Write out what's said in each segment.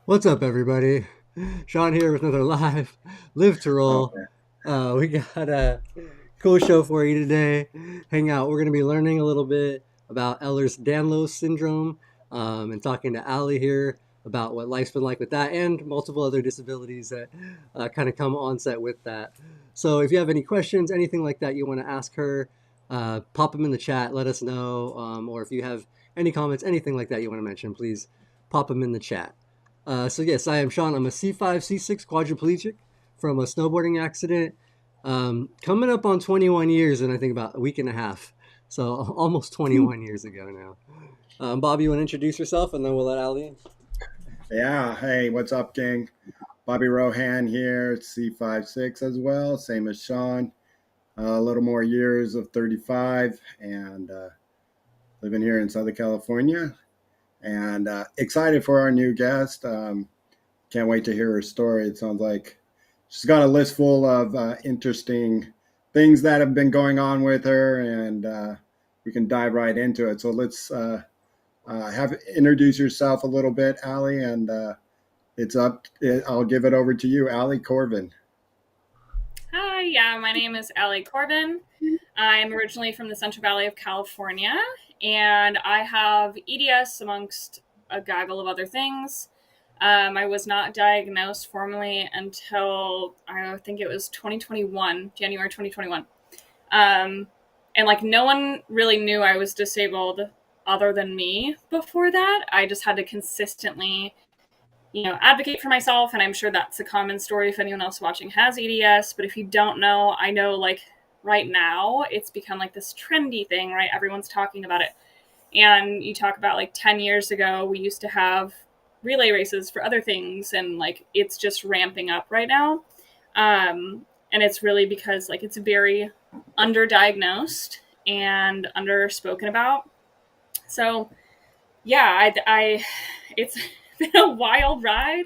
What's up, everybody? Shawn here with another live to roll. Okay. We got a cool show for you today. Hang out. We're going to be learning a little bit about Ehlers-Danlos syndrome and talking to Ali here about what life's been like with that and multiple other disabilities that kind of come onset with that. So if you have any questions, anything like that you want to ask her, pop them in the chat. Let us know. Or if you have any comments, anything like that you want to mention, please pop them in the chat. So yes, I am Shawn. I'm a C5, C6 quadriplegic from a snowboarding accident. Coming up on 21 years in I think about a week and a half. So almost 21 years ago now. Bob, you want to introduce yourself and then we'll let Ali in? Yeah. Hey, what's up, gang? Bobby Rohan here, C56 as well, same as Shawn. A little more years of 35 and living here in Southern California. And excited for our new guest. Can't wait to hear her story. It sounds like she's got a list full of interesting things that have been going on with her, and we can dive right into it. So let's have introduce yourself a little bit, Ali, and I'll give it over to you, Ali Corvin. Hi, yeah, my name is Corvin. I'm originally from the Central Valley of California, and I have EDS amongst a gaggle of other things. I was not diagnosed formally until I think it was 2021, January 2021. And like no one really knew I was disabled other than me before that. I just had to consistently advocate for myself. And I'm sure that's a common story if anyone else watching has EDS. But if you don't know, I know like right now it's become like this trendy thing, right? Everyone's talking about it. And you talk about like 10 years ago, we used to have relay races for other things. And like it's just ramping up right now. And it's really because like it's very underdiagnosed and underspoken about. So yeah, it's been a wild ride.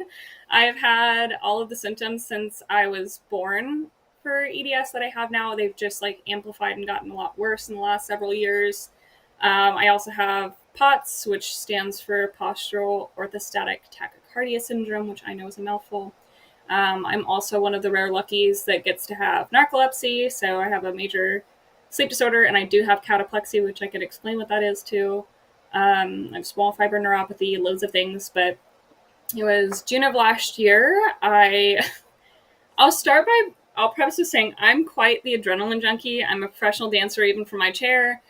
I've had all of the symptoms since I was born for EDS that I have now. They've just like amplified and gotten a lot worse in the last several years. I also have POTS, which stands for postural orthostatic tachycardia syndrome, which I know is a mouthful. I'm also one of the rare luckies that gets to have narcolepsy, so I have a major sleep disorder, and I do have cataplexy, which I could explain what that is too. I have small fiber neuropathy, loads of things, but it was June of last year. I'll preface with saying I'm quite the adrenaline junkie. I'm a professional dancer even from my chair.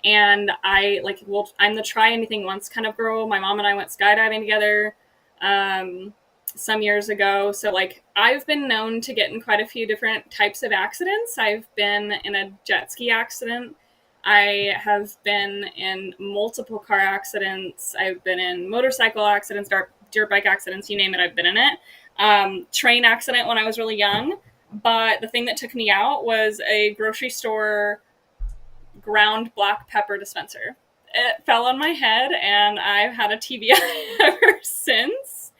And I'm the try anything once kind of girl. My mom and I went skydiving together some years ago. So like I've been known to get in quite a few different types of accidents. I've been in a jet ski accident. I have been in multiple car accidents. I've been in motorcycle accidents, dirt bike accidents, you name it, I've been in it. Train accident when I was really young. But the thing that took me out was a grocery store ground black pepper dispenser. It fell on my head, and I've had a TBI ever since.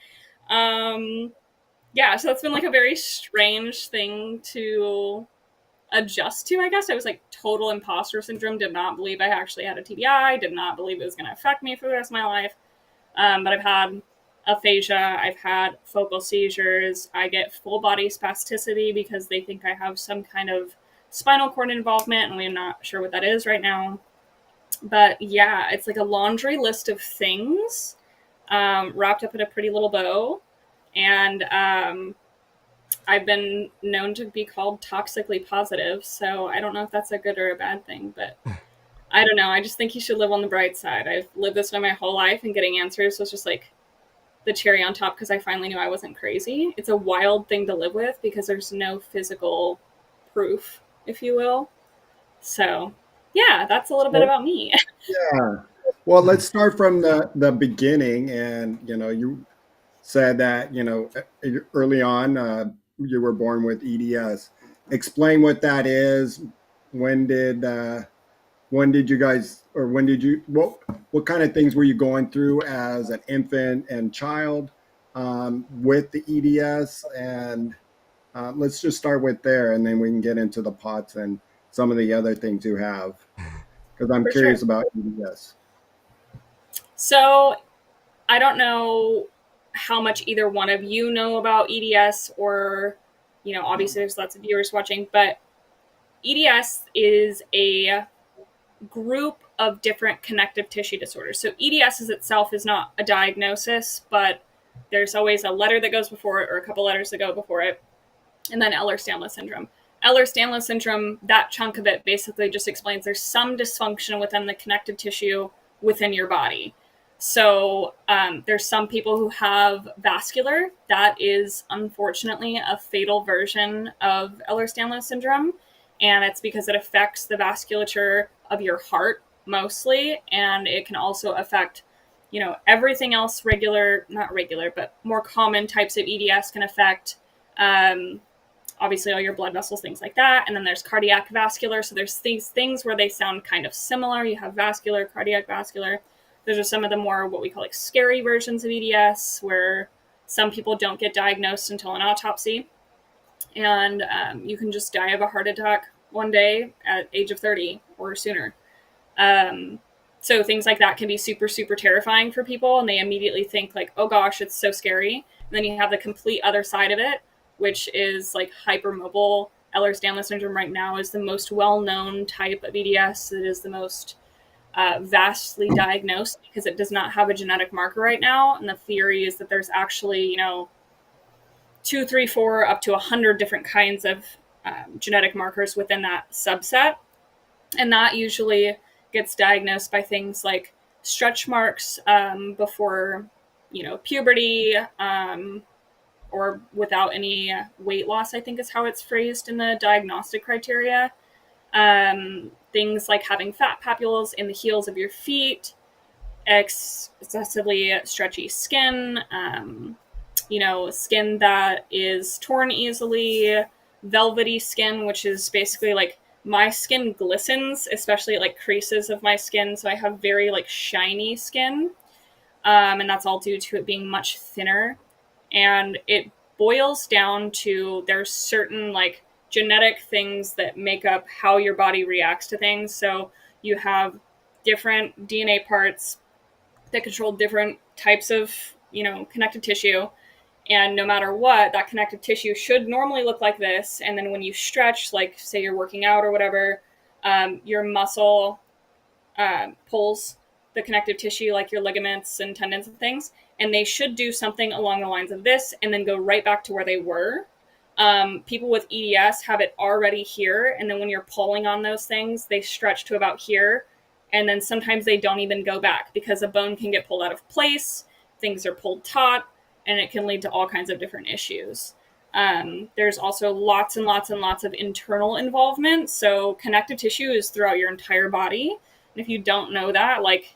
Yeah, so that's been like a very strange thing to adjust to, I guess. I was like total imposter syndrome, did not believe I actually had a TBI, did not believe it was going to affect me for the rest of my life. But I've had aphasia, I've had focal seizures, I get full body spasticity because they think I have some kind of spinal cord involvement, and we're not sure what that is right now. But yeah, it's like a laundry list of things wrapped up in a pretty little bow. And I've been known to be called toxically positive, so I don't know if that's a good or a bad thing, but I don't know. I just think you should live on the bright side. I've lived this way my whole life, and getting answers was just like the cherry on top because I finally knew I wasn't crazy. It's a wild thing to live with because there's no physical proof, if you will. So, yeah, that's a little bit Well, about me. yeah. Well, let's start from the beginning. And you said that early on you were born with EDS. Explain what that is. When did when did you guys, or when did you, what kind of things were you going through as an infant and child with the EDS? And let's just start with there, and then we can get into the POTS and some of the other things you have, because I'm For sure. curious about EDS. So, I don't know how much either one of you know about EDS, or, obviously there's lots of viewers watching, but EDS is a group of different connective tissue disorders. So EDS itself is not a diagnosis, but there's always a letter that goes before it, or a couple letters that go before it. And then Ehlers-Danlos syndrome. Ehlers-Danlos syndrome, that chunk of it basically just explains there's some dysfunction within the connective tissue within your body. So there's some people who have vascular. That is unfortunately a fatal version of Ehlers-Danlos syndrome. And it's because it affects the vasculature of your heart mostly. And it can also affect, everything else not regular, but more common types of EDS can affect obviously all your blood vessels, things like that. And then there's cardiac vascular. So there's these things where they sound kind of similar. You have vascular, cardiac vascular. Those are some of the more what we call like scary versions of EDS, where some people don't get diagnosed until an autopsy. And you can just die of a heart attack one day at age of 30 or sooner. So things like that can be super, super terrifying for people. And they immediately think like, oh gosh, it's so scary. And then you have the complete other side of it, which is like hypermobile. Ehlers-Danlos syndrome right now is the most well-known type of EDS. It is the most vastly diagnosed because it does not have a genetic marker right now. And the theory is that there's actually, 2, 3, 4, up to 100 different kinds of genetic markers within that subset. And that usually gets diagnosed by things like stretch marks before, puberty, or without any weight loss, I think is how it's phrased in the diagnostic criteria. Things like having fat papules in the heels of your feet, excessively stretchy skin, skin that is torn easily, velvety skin, which is basically like my skin glistens, especially like creases of my skin. So I have very like shiny skin. And that's all due to it being much thinner. And it boils down to there's certain like genetic things that make up how your body reacts to things. So you have different DNA parts that control different types of, connective tissue. And no matter what, that connective tissue should normally look like this. And then when you stretch, like say you're working out or whatever, your muscle pulls the connective tissue, like your ligaments and tendons and things. And they should do something along the lines of this and then go right back to where they were. People with EDS have it already here. And then when you're pulling on those things, they stretch to about here. And then sometimes they don't even go back because a bone can get pulled out of place. Things are pulled taut, and it can lead to all kinds of different issues. There's also lots and lots and lots of internal involvement. So connective tissue is throughout your entire body. And if you don't know that, like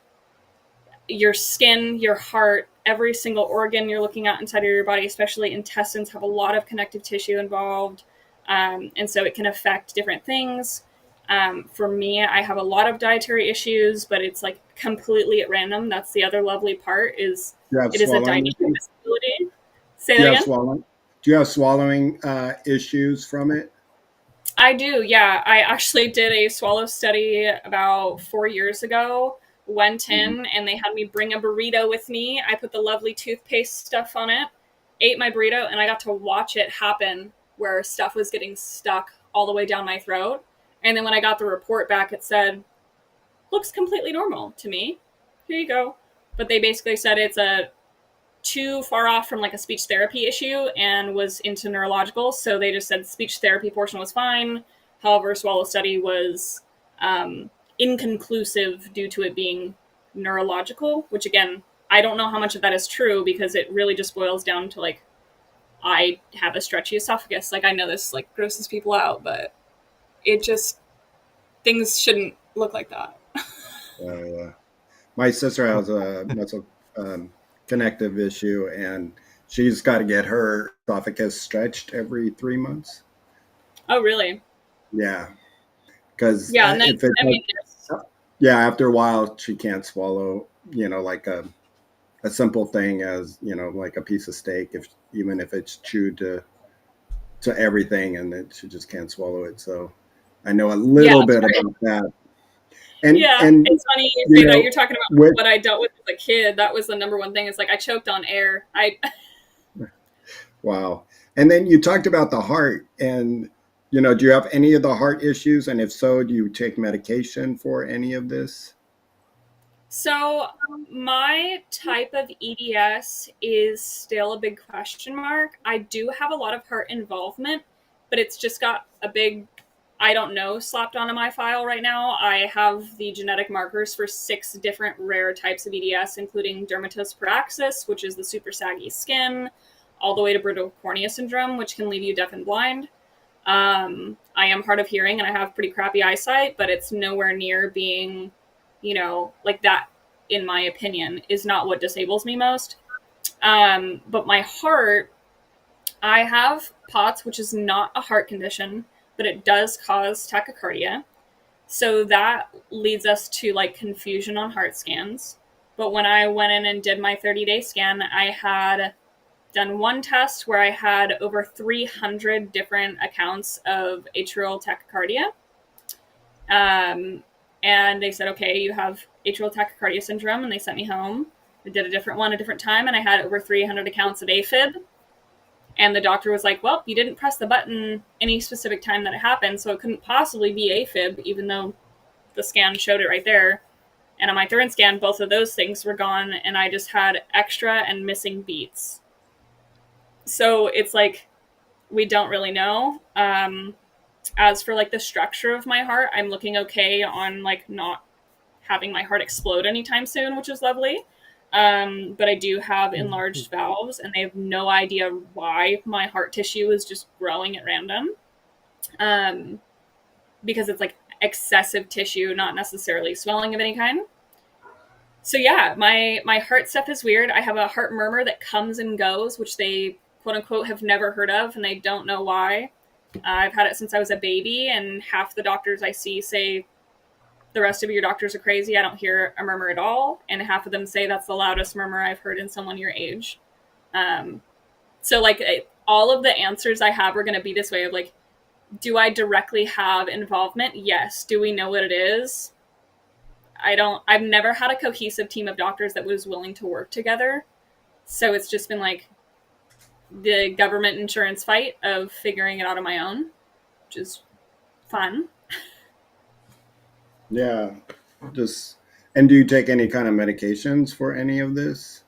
your skin, your heart, every single organ you're looking at inside of your body, especially intestines, have a lot of connective tissue involved. And so it can affect different things. For me, I have a lot of dietary issues, but it's like completely at random. That's the other lovely part is it is a dynamic disability. Say that again? Do you have swallowing issues from it? I do, yeah. I actually did a swallow study about 4 years ago. Went in and they had me bring a burrito with me. I put the lovely toothpaste stuff on it, ate my burrito, and I got to watch it happen where stuff was getting stuck all the way down my throat. And then when I got the report back, it said, looks completely normal to me. Here you go. But they basically said it's too far off from like a speech therapy issue and was into neurological. So they just said the speech therapy portion was fine. However, swallow study was inconclusive due to it being neurological, which again, I don't know how much of that is true because it really just boils down to like, I have a stretchy esophagus. Like I know this like grosses people out, but it just, things shouldn't look like that. My sister has a muscle connective issue, and she's got to get her esophagus stretched every 3 months. Oh, really? Yeah. Because after a while, she can't swallow, like a simple thing as, like a piece of steak, even if it's chewed to everything, and she just can't swallow it. So I know a little bit about that. And it's funny you you say that. You're know talking about with what I dealt with as a kid. That was the number one thing. Is like I choked on air. I wow. And then you talked about the heart, and do you have any of the heart issues? And if so, do you take medication for any of this? So my type of EDS is still a big question mark. I do have a lot of heart involvement, but it's just got a big I don't know slapped onto my file right now. I have the genetic markers for 6 different rare types of EDS, including dermatitis paraxis, which is the super saggy skin, all the way to brittle cornea syndrome, which can leave you deaf and blind. I am hard of hearing and I have pretty crappy eyesight, but it's nowhere near being, like that, in my opinion, is not what disables me most. But my heart, I have POTS, which is not a heart condition, but it does cause tachycardia. So that leads us to like confusion on heart scans. But when I went in and did my 30-day scan, I had done one test where I had over 300 different accounts of atrial tachycardia. And they said, okay, you have atrial tachycardia syndrome, and they sent me home. I did a different one a different time, and I had over 300 accounts of AFib. And the doctor was like, well, you didn't press the button any specific time that it happened, so it couldn't possibly be AFib, even though the scan showed it right there. And on my third scan, both of those things were gone, and I just had extra and missing beats. So it's like, we don't really know. As for like the structure of my heart, I'm looking okay on like not having my heart explode anytime soon, which is lovely. But I do have enlarged valves, and they have no idea why my heart tissue is just growing at random. Um, because it's like excessive tissue, not necessarily swelling of any kind. So yeah, my heart stuff is weird. I have a heart murmur that comes and goes, which they quote unquote have never heard of, and they don't know why. I've had it since I was a baby, and half the doctors I see say the rest of your doctors are crazy. I don't hear a murmur at all, and half of them say that's the loudest murmur I've heard in someone your age. Um, so like all of the answers I have are going to be this way of like, do I directly have involvement? Yes. Do we know what it is? I don't. I've never had a cohesive team of doctors that was willing to work together. So it's just been like the government insurance fight of figuring it out on my own, which is fun. Yeah. Just and do you take any kind of medications for any of this?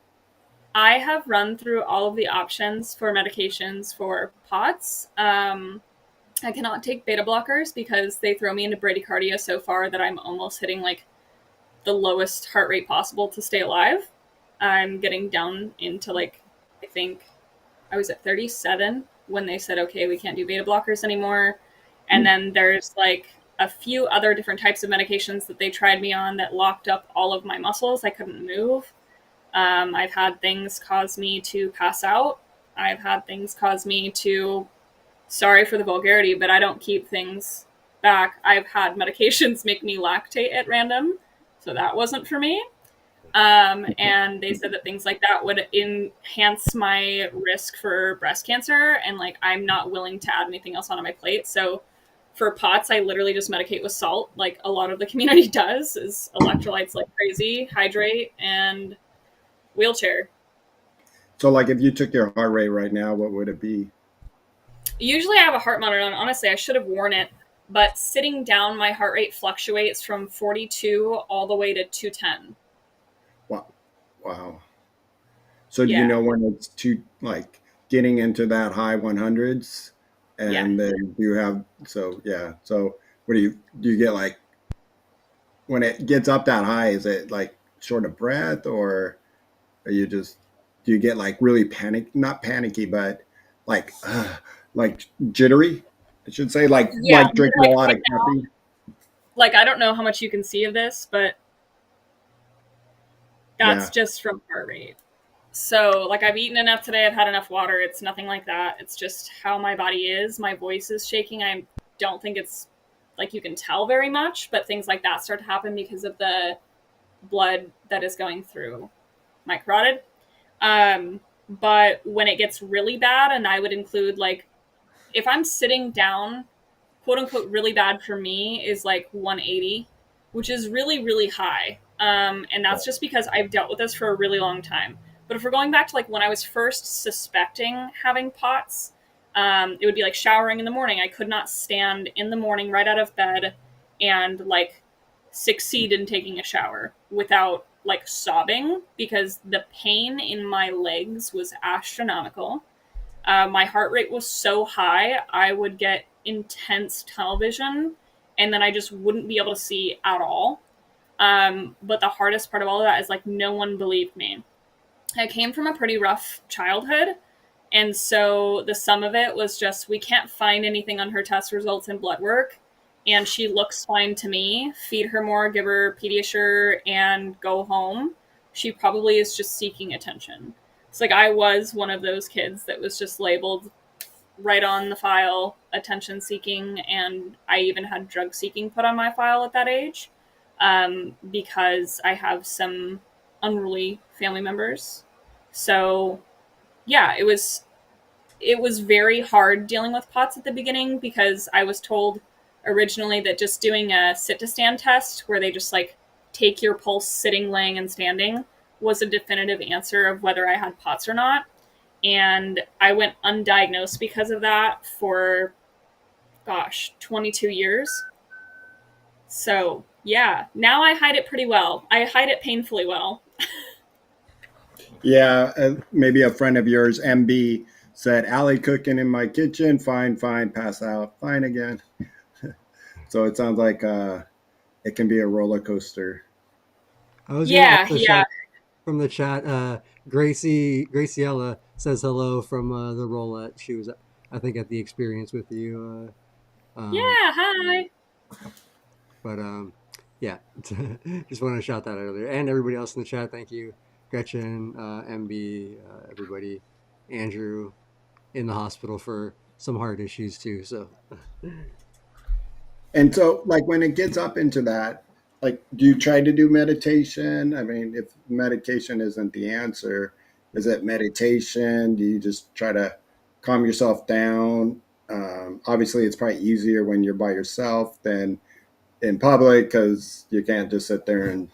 I have run through all of the options for medications for POTS. I cannot take beta blockers because they throw me into bradycardia so far that I'm almost hitting like the lowest heart rate possible to stay alive. I'm getting down into like, I think I was at 37 when they said, okay, we can't do beta blockers anymore. And then there's like a few other different types of medications that they tried me on that locked up all of my muscles. I couldn't move. I've had things cause me to pass out. I've had things cause me to, sorry for the vulgarity, but I don't keep things back. I've had medications make me lactate at random. So that wasn't for me. And they said that things like that would enhance my risk for breast cancer. And like, I'm not willing to add anything else onto my plate. So for POTS, I literally just medicate with salt, like a lot of the community does, is electrolytes like crazy, hydrate, and wheelchair. So, like, if you took your heart rate right now, what would it be? Usually I have a heart monitor on. Honestly, I should have worn it. But sitting down, my heart rate fluctuates from 42 all the way to 210. Wow. Wow. So, do you Yeah. know when it's too, like, getting into that high 100s? Yeah. And then you have, so, yeah. So, what do you get like, when it gets up that high, is it like short of breath, or are you just, do you get like really not panicky, but like, like jittery? I should say, Yeah. like drinking a Like lot right of now, caffeine. like I don't know how much you can see of this, but that's Yeah. just from heart rate. So, like, I've eaten enough today. I've had enough water. It's nothing like that. It's just how my body is. My voice is shaking. I don't think it's like you can tell very much, but things like that start to happen because of the blood that is going through my carotid. But when it gets really bad, and I would include like if I'm sitting down, quote unquote, really bad for me is like 180. which is really, really high. And that's just because I've dealt with this for a really long time. But if we're going back to like when I was first suspecting having POTS, it would be like showering in the morning. I could not stand in the morning right out of bed and like succeed in taking a shower without like sobbing because the pain in my legs was astronomical. My heart rate was so high, I would get intense tunnel vision and then I just wouldn't be able to see at all. But the hardest part of all of that is like no one believed me. I came from a pretty rough childhood. And so the sum of it was just we can't find anything on her test results and blood work. And she looks fine to me. Feed her more, give her Pediasure, and go home. She probably is just seeking attention. It's like I was one of those kids that was just labeled right on the file attention seeking, and I even had drug seeking put on my file at that age because I have some unruly family members. So yeah, it was very hard dealing with POTS at the beginning because I was told originally that just doing a sit to stand test where they just like take your pulse sitting, laying, and standing was a definitive answer of whether I had POTS or not. And I went undiagnosed because of that for, gosh, 22 years. So, yeah, now I hide it pretty well. I hide it painfully well. Yeah, maybe a friend of yours, MB, said, "Allie cooking in my kitchen. Fine, fine. Pass out. Fine again." So it sounds like it can be a roller coaster. I was gonna Yeah, also yeah. shout from the chat. Graciella says hello from the roulette. She was, I think, at the experience with you. Yeah, hi. But yeah, just want to shout that out earlier, and everybody else in the chat. Thank you, Gretchen, MB, everybody, Andrew, in the hospital for some heart issues too. So And so, like, when it gets up into that, like, do you try to do meditation? I mean, if medication isn't the answer, is it meditation? Do you just try to calm yourself down? Obviously, it's probably easier when you're by yourself than in public because you can't just sit there and,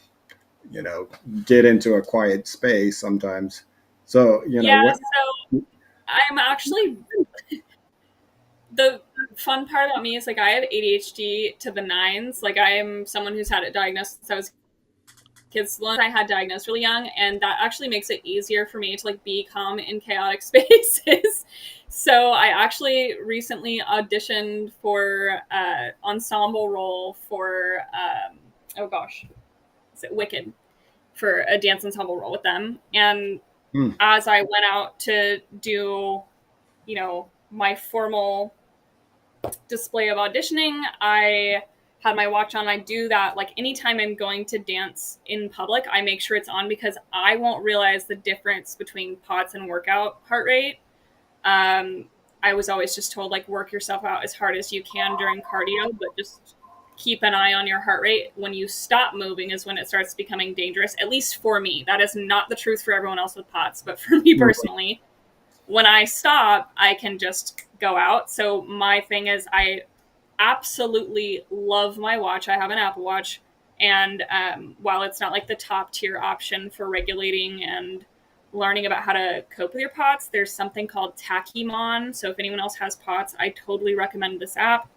you know, get into a quiet space sometimes. So, Yeah, what? so I'm actually the fun part about me is like I have ADHD to the nines. Like I am someone who's had it diagnosed since I was kids. Once I had diagnosed really young, and that actually makes it easier for me to like be calm in chaotic spaces. So I actually recently auditioned for ensemble role for oh gosh, is it Wicked, for a dance ensemble role with them. And Hmm. as I went out to do, my formal display of auditioning, I had my watch on. I do that like anytime I'm going to dance in public, I make sure it's on because I won't realize the difference between POTS and workout heart rate. Um, I was always just told like work yourself out as hard as you can during cardio, but just keep an eye on your heart rate. When you stop moving is when it starts becoming dangerous. At least for me, that is not the truth for everyone else with POTS, but for me personally, when I stop, I can just go out. So my thing is, I absolutely love my watch. I have an Apple Watch, and while it's not like the top tier option for regulating and learning about how to cope with your POTS, there's something called Tachymon. So if anyone else has POTS, I totally recommend this app.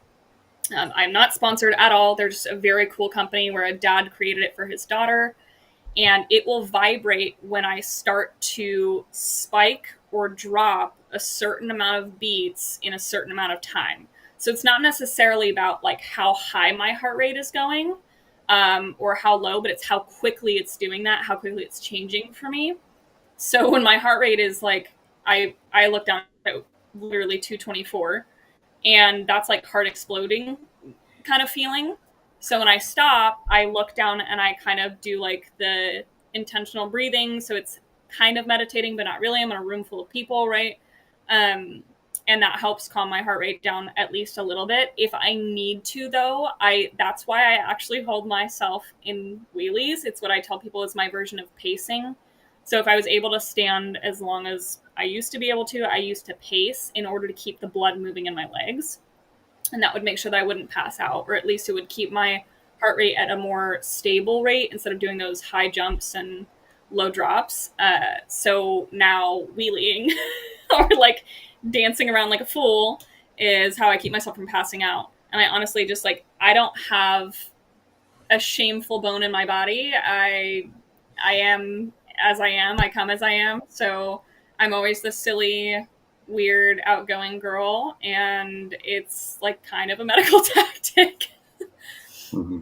I'm not sponsored at all. They're just a very cool company where a dad created it for his daughter, and it will vibrate when I start to spike or drop a certain amount of beats in a certain amount of time. So it's not necessarily about like how high my heart rate is going or how low, but it's how quickly it's doing that, how quickly it's changing for me. So when my heart rate is like, I look down at literally 224, and that's like heart exploding kind of feeling. So when I stop, I look down and I kind of do like the intentional breathing. So it's kind of meditating, but not really. I'm in a room full of people, right? Um, and that helps calm my heart rate down at least a little bit. If I need to, though, that's why I actually hold myself in wheelies. It's what I tell people is my version of pacing. So if I was able to stand as long as I used to be able to, I used to pace in order to keep the blood moving in my legs, and that would make sure that I wouldn't pass out, or at least it would keep my heart rate at a more stable rate instead of doing those high jumps and low drops. So now wheeling or like dancing around like a fool is how I keep myself from passing out. And I honestly just like, I don't have a shameful bone in my body. I am as I am. I come as I am. So I'm always the silly, weird, outgoing girl, and it's like kind of a medical tactic. Mm-hmm.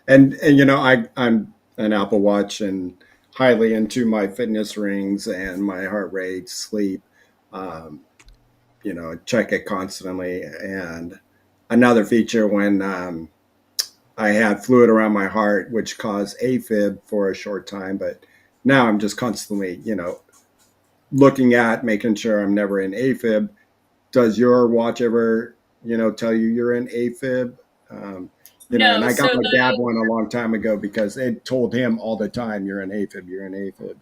And you know, I'm an Apple Watch and highly into my fitness rings and my heart rate, sleep. Um, you know, check it constantly. And another feature when I had fluid around my heart, which caused AFib for a short time, but now I'm just constantly, you know, looking at making sure I'm never in AFib. Does your watch ever, you know, tell you you're in AFib? You know, and No, I got so my dad the one a long time ago because it told him all the time, "You're in AFib. You're in AFib."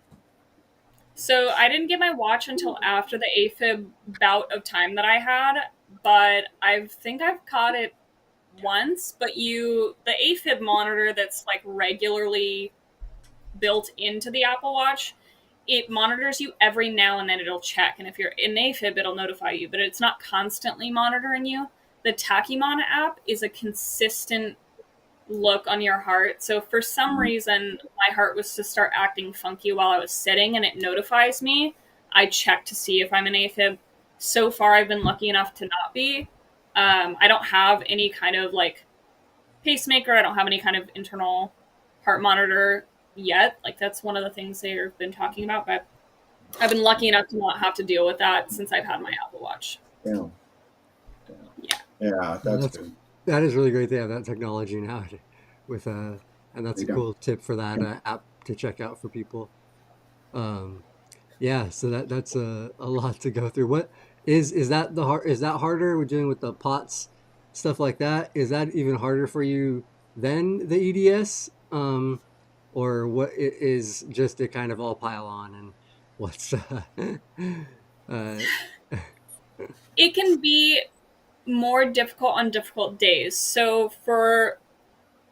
so I didn't get my watch until after the AFib bout of time that I had, but I think I've caught it once. But the AFib monitor that's like regularly built into the Apple Watch, it monitors you every now and then. It'll check, and if you're in AFib, it'll notify you, but it's not constantly monitoring you. The Tachymon app is a consistent look on your heart. So for some reason, my heart was to start acting funky while I was sitting, and it notifies me. I check to see if I'm in AFib. So far, I've been lucky enough to not be. I don't have any kind of like pacemaker. I don't have any kind of internal heart monitor yet. Like that's one of the things they've been talking about, but I've been lucky enough to not have to deal with that since I've had my Apple Watch. Yeah, Yeah. yeah, Well, that's good. that is really great. They have that technology now with and that's There a you go. cool tip for that app to check out for people. Um, yeah, so that's a lot to go through. What is that is that harder with dealing with the POTS stuff like that? Is that even harder for you than the EDS? Or what is just it kind of all pile on and what's uh, It can be more difficult on difficult days. So for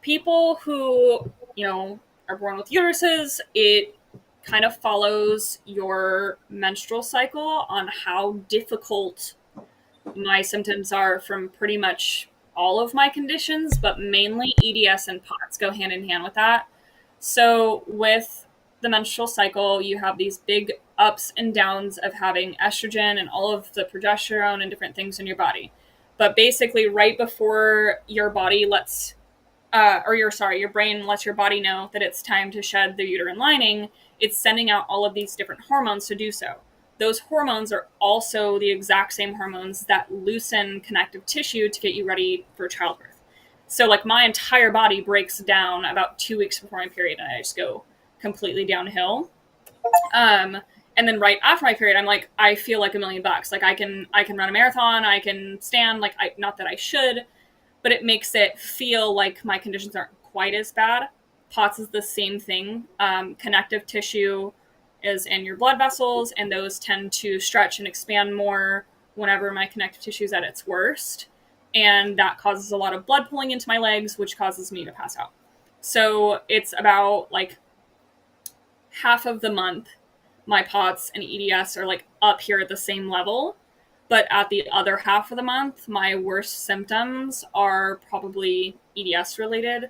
people who, are born with uteruses, it kind of follows your menstrual cycle on how difficult my symptoms are from pretty much all of my conditions, but mainly EDS and POTS go hand in hand with that. So with the menstrual cycle, you have these big ups and downs of having estrogen and all of the progesterone and different things in your body. But basically, right before your body lets your brain lets your body know that it's time to shed the uterine lining, it's sending out all of these different hormones to do so. Those hormones are also the exact same hormones that loosen connective tissue to get you ready for childbirth. So, like, my entire body breaks down about 2 weeks before my period, and I just go completely downhill. Um, and then right after my period, I'm like, I feel like $1,000,000. Like, I can run a marathon, I can stand. Like, not that I should, but it makes it feel like my conditions aren't quite as bad. POTS is the same thing. Connective tissue is in your blood vessels, and those tend to stretch and expand more whenever my connective tissue is at its worst. And that causes a lot of blood pooling into my legs, which causes me to pass out. So it's about like half of the month, my POTS and EDS are like up here at the same level. But at the other half of the month, my worst symptoms are probably EDS related.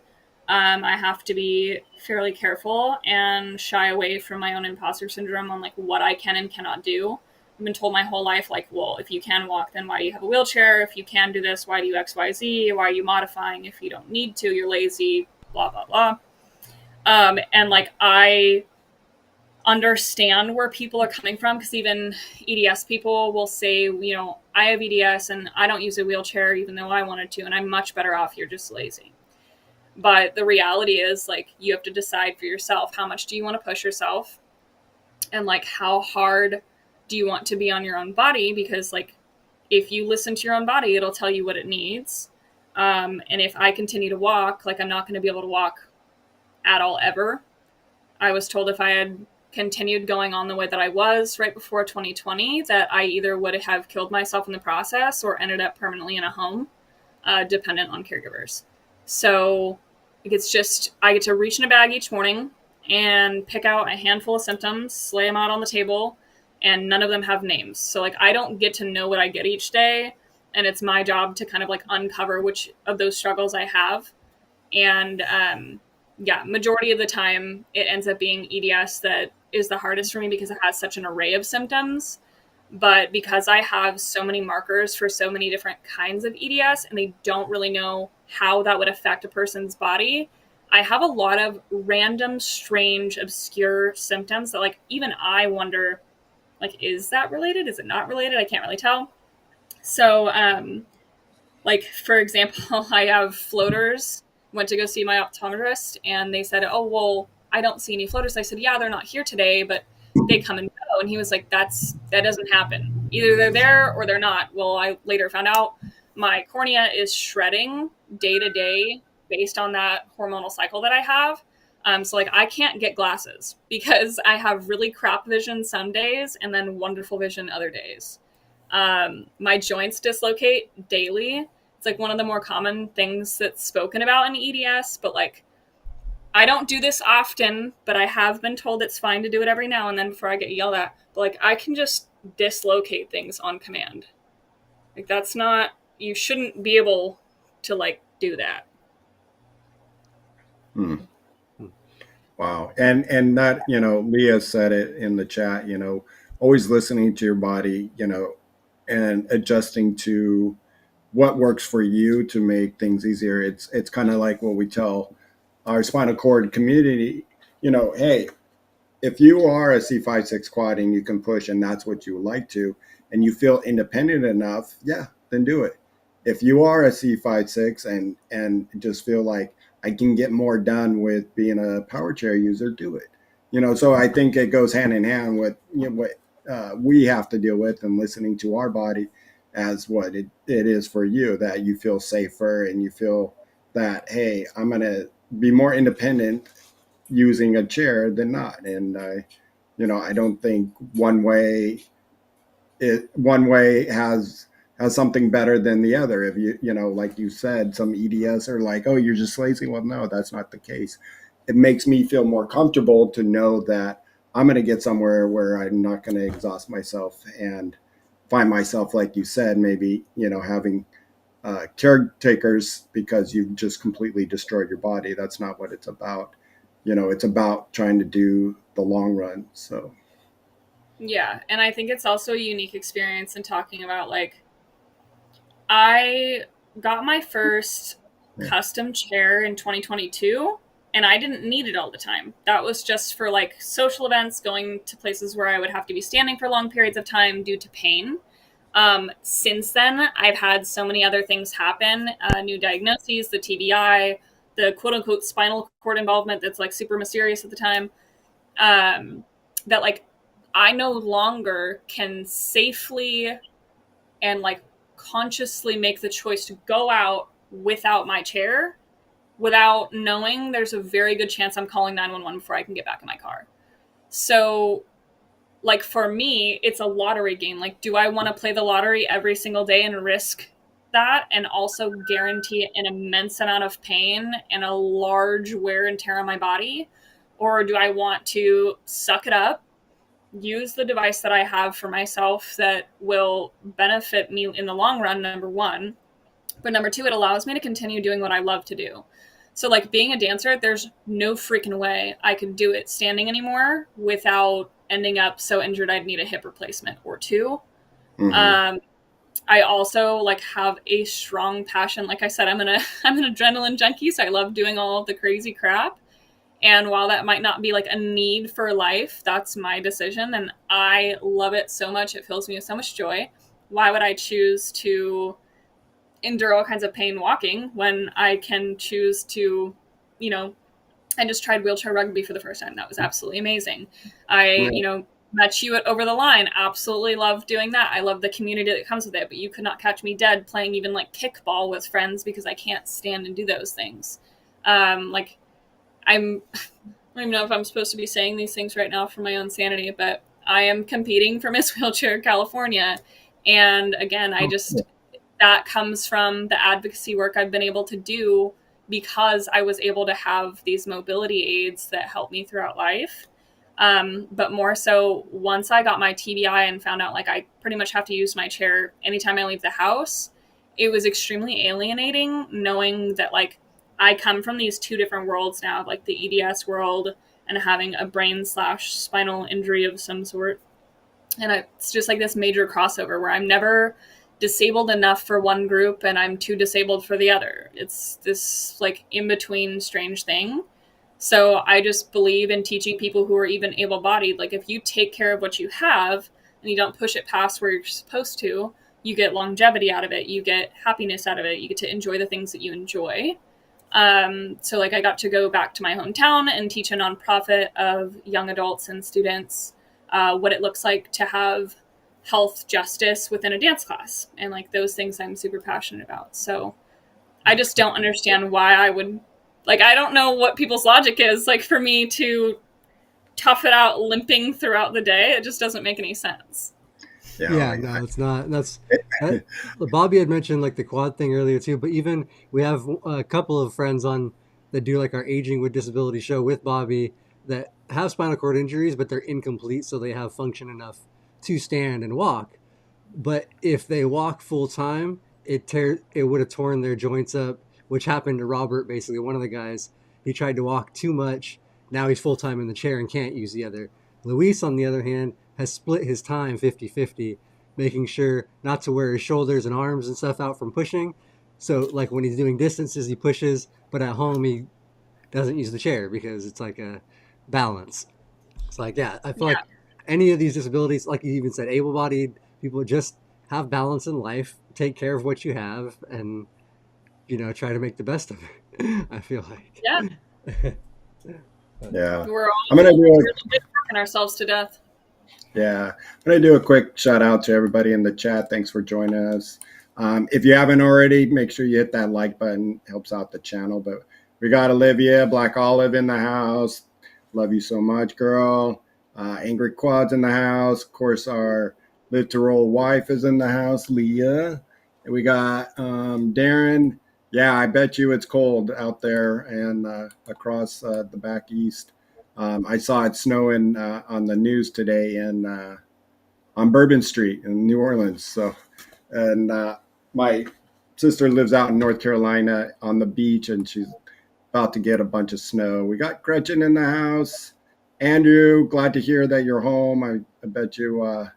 I have to be fairly careful and shy away from my own imposter syndrome on like what I can and cannot do. I've been told my whole life, like, well, if you can walk, then why do you have a wheelchair? If you can do this, why do you X, Y, Z? Why are you modifying? If you don't need to, you're lazy, blah, blah, blah. And like, I understand where people are coming from because even EDS people will say, I have EDS and I don't use a wheelchair even though I wanted to, and I'm much better off. You're just lazy. But the reality is, like, you have to decide for yourself, how much do you want to push yourself, and like how hard do you want to be on your own body? Because like, if you listen to your own body, it'll tell you what it needs. And if I continue to walk, like, I'm not going to be able to walk at all ever. I was told if I had continued going on the way that I was right before 2020, that I either would have killed myself in the process or ended up permanently in a home, dependent on caregivers. So Like, it's just, I get to reach in a bag each morning and pick out a handful of symptoms, lay them out on the table, and none of them have names. So like, I don't get to know what I get each day, and it's my job to kind of like uncover which of those struggles I have. And yeah, majority of the time it ends up being EDS that is the hardest for me because it has such an array of symptoms. But because I have so many markers for so many different kinds of EDS and they don't really know how that would affect a person's body, I have a lot of random, strange, obscure symptoms that like even I wonder, like, is that related? Is it not related? I can't really tell. So like, for example, I have floaters. Went to go see my optometrist, and they said, "Oh, well, I don't see any floaters." I said, "Yeah, they're not here today, but they come and go." And he was like, that doesn't happen. Either they're there or they're not." Well, I later found out my cornea is shredding day to day based on that hormonal cycle that I have. So like, I can't get glasses because I have really crap vision some days and then wonderful vision other days. My joints dislocate daily. It's like one of the more common things that's spoken about in EDS, but like, I don't do this often, but I have been told it's fine to do it every now and then before I get yelled at. But like, I can just dislocate things on command. Like, that's not, you shouldn't be able to like do that. Wow. And that, Leah said it in the chat, always listening to your body, and adjusting to what works for you to make things easier. It's kind of like what we tell our spinal cord community, hey, if you are a C5-6 quad and you can push and that's what you would like to, and you feel independent enough, yeah, then do it. If you are a C5-6 and just feel like I can get more done with being a power chair user, do it. So I think it goes hand in hand with what we have to deal with, and listening to our body as what it is for you, that you feel safer and you feel that, hey, I'm going to be more independent using a chair than not. And I don't think one way has something better than the other. If like you said, some EDS are like, oh, you're just lazy. Well, no, that's not the case. It makes me feel more comfortable to know that I'm going to get somewhere where I'm not going to exhaust myself and find myself, like you said, maybe having caretakers because you've just completely destroyed your body. That's not what it's about. It's about trying to do the long run. So Yeah, and I think it's also a unique experience in talking about, like, I got my first custom chair in 2022, and I didn't need it all the time. That was just for like social events, going to places where I would have to be standing for long periods of time due to pain. Since then, I've had so many other things happen, new diagnoses, the TBI, the quote unquote spinal cord involvement that's like super mysterious at the time, that like, I no longer can safely and like consciously make the choice to go out without my chair, without knowing there's a very good chance I'm calling 911 before I can get back in my car. So like, for me, it's a lottery game. Like, do I want to play the lottery every single day and risk that and also guarantee an immense amount of pain and a large wear and tear on my body? Or do I want to suck it up, use the device that I have for myself that will benefit me in the long run, number one, but number two, it allows me to continue doing what I love to do. So like, being a dancer, there's no freaking way I could do it standing anymore without ending up so injured I'd need a hip replacement or two. I also like have a strong passion. Like I said, I'm an adrenaline junkie, so I love doing all of the crazy crap. And while that might not be like a need for life, that's my decision. And I love it so much. It fills me with so much joy. Why would I choose to endure all kinds of pain walking when I can choose to, I just tried wheelchair rugby for the first time. That was absolutely amazing. I, met you at Over the Line. Absolutely love doing that. I love the community that comes with it, but you could not catch me dead playing even like kickball with friends because I can't stand and do those things. Like, I don't even know if I'm supposed to be saying these things right now for my own sanity, but I am competing for Miss Wheelchair California. And again, that comes from the advocacy work I've been able to do because I was able to have these mobility aids that help me throughout life. But more so once I got my TBI and found out like I pretty much have to use my chair anytime I leave the house, it was extremely alienating knowing that like I come from these two different worlds now, like the EDS world and having a brain/spinal injury of some sort. And it's just like this major crossover where I'm never disabled enough for one group and I'm too disabled for the other. It's this like in between strange thing. So I just believe in teaching people who are even able-bodied, like if you take care of what you have and you don't push it past where you're supposed to, you get longevity out of it, you get happiness out of it, you get to enjoy the things that you enjoy. So like I got to go back to my hometown and teach a nonprofit of young adults and students what it looks like to have health justice within a dance class. And like those things I'm super passionate about. So I just don't understand why I would, like, I don't know what people's logic is, like, for me to tough it out limping throughout the day. It just doesn't make any sense. Yeah, no, it's not. Bobby had mentioned like the quad thing earlier too, but even we have a couple of friends on that do like our Aging with Disability show with Bobby that have spinal cord injuries, but they're incomplete, so they have function enough to stand and walk. But if they walk full time, it would have torn their joints up, which happened to Robert, basically one of the guys. He tried to walk too much. Now he's full time in the chair and can't use the other. Luis, on the other hand, has split his time 50-50, making sure not to wear his shoulders and arms and stuff out from pushing. So like when he's doing distances, he pushes, but at home he doesn't use the chair because it's like a balance. It's like, yeah, I feel like any of these disabilities, like you even said, able-bodied people, just have balance in life, take care of what you have, and, you know, try to make the best of it. I feel like. Yeah. Yeah. We're all I'm gonna do working ourselves to death. Yeah, I'm going to do a quick shout out to everybody in the chat. Thanks for joining us. If you haven't already, make sure you hit that like button. It helps out the channel. But we got Olivia, Black Olive in the house. Love you so much, girl. Angry Quads in the house. Of course, our Live to Roll wife is in the house, Leah. And we got Darren. Yeah, I bet you it's cold out there and across the back east. I saw it snowing on the news today on Bourbon Street in New Orleans. So, and my sister lives out in North Carolina on the beach, and she's about to get a bunch of snow. We got Gretchen in the house. Andrew, glad to hear that you're home. I bet you,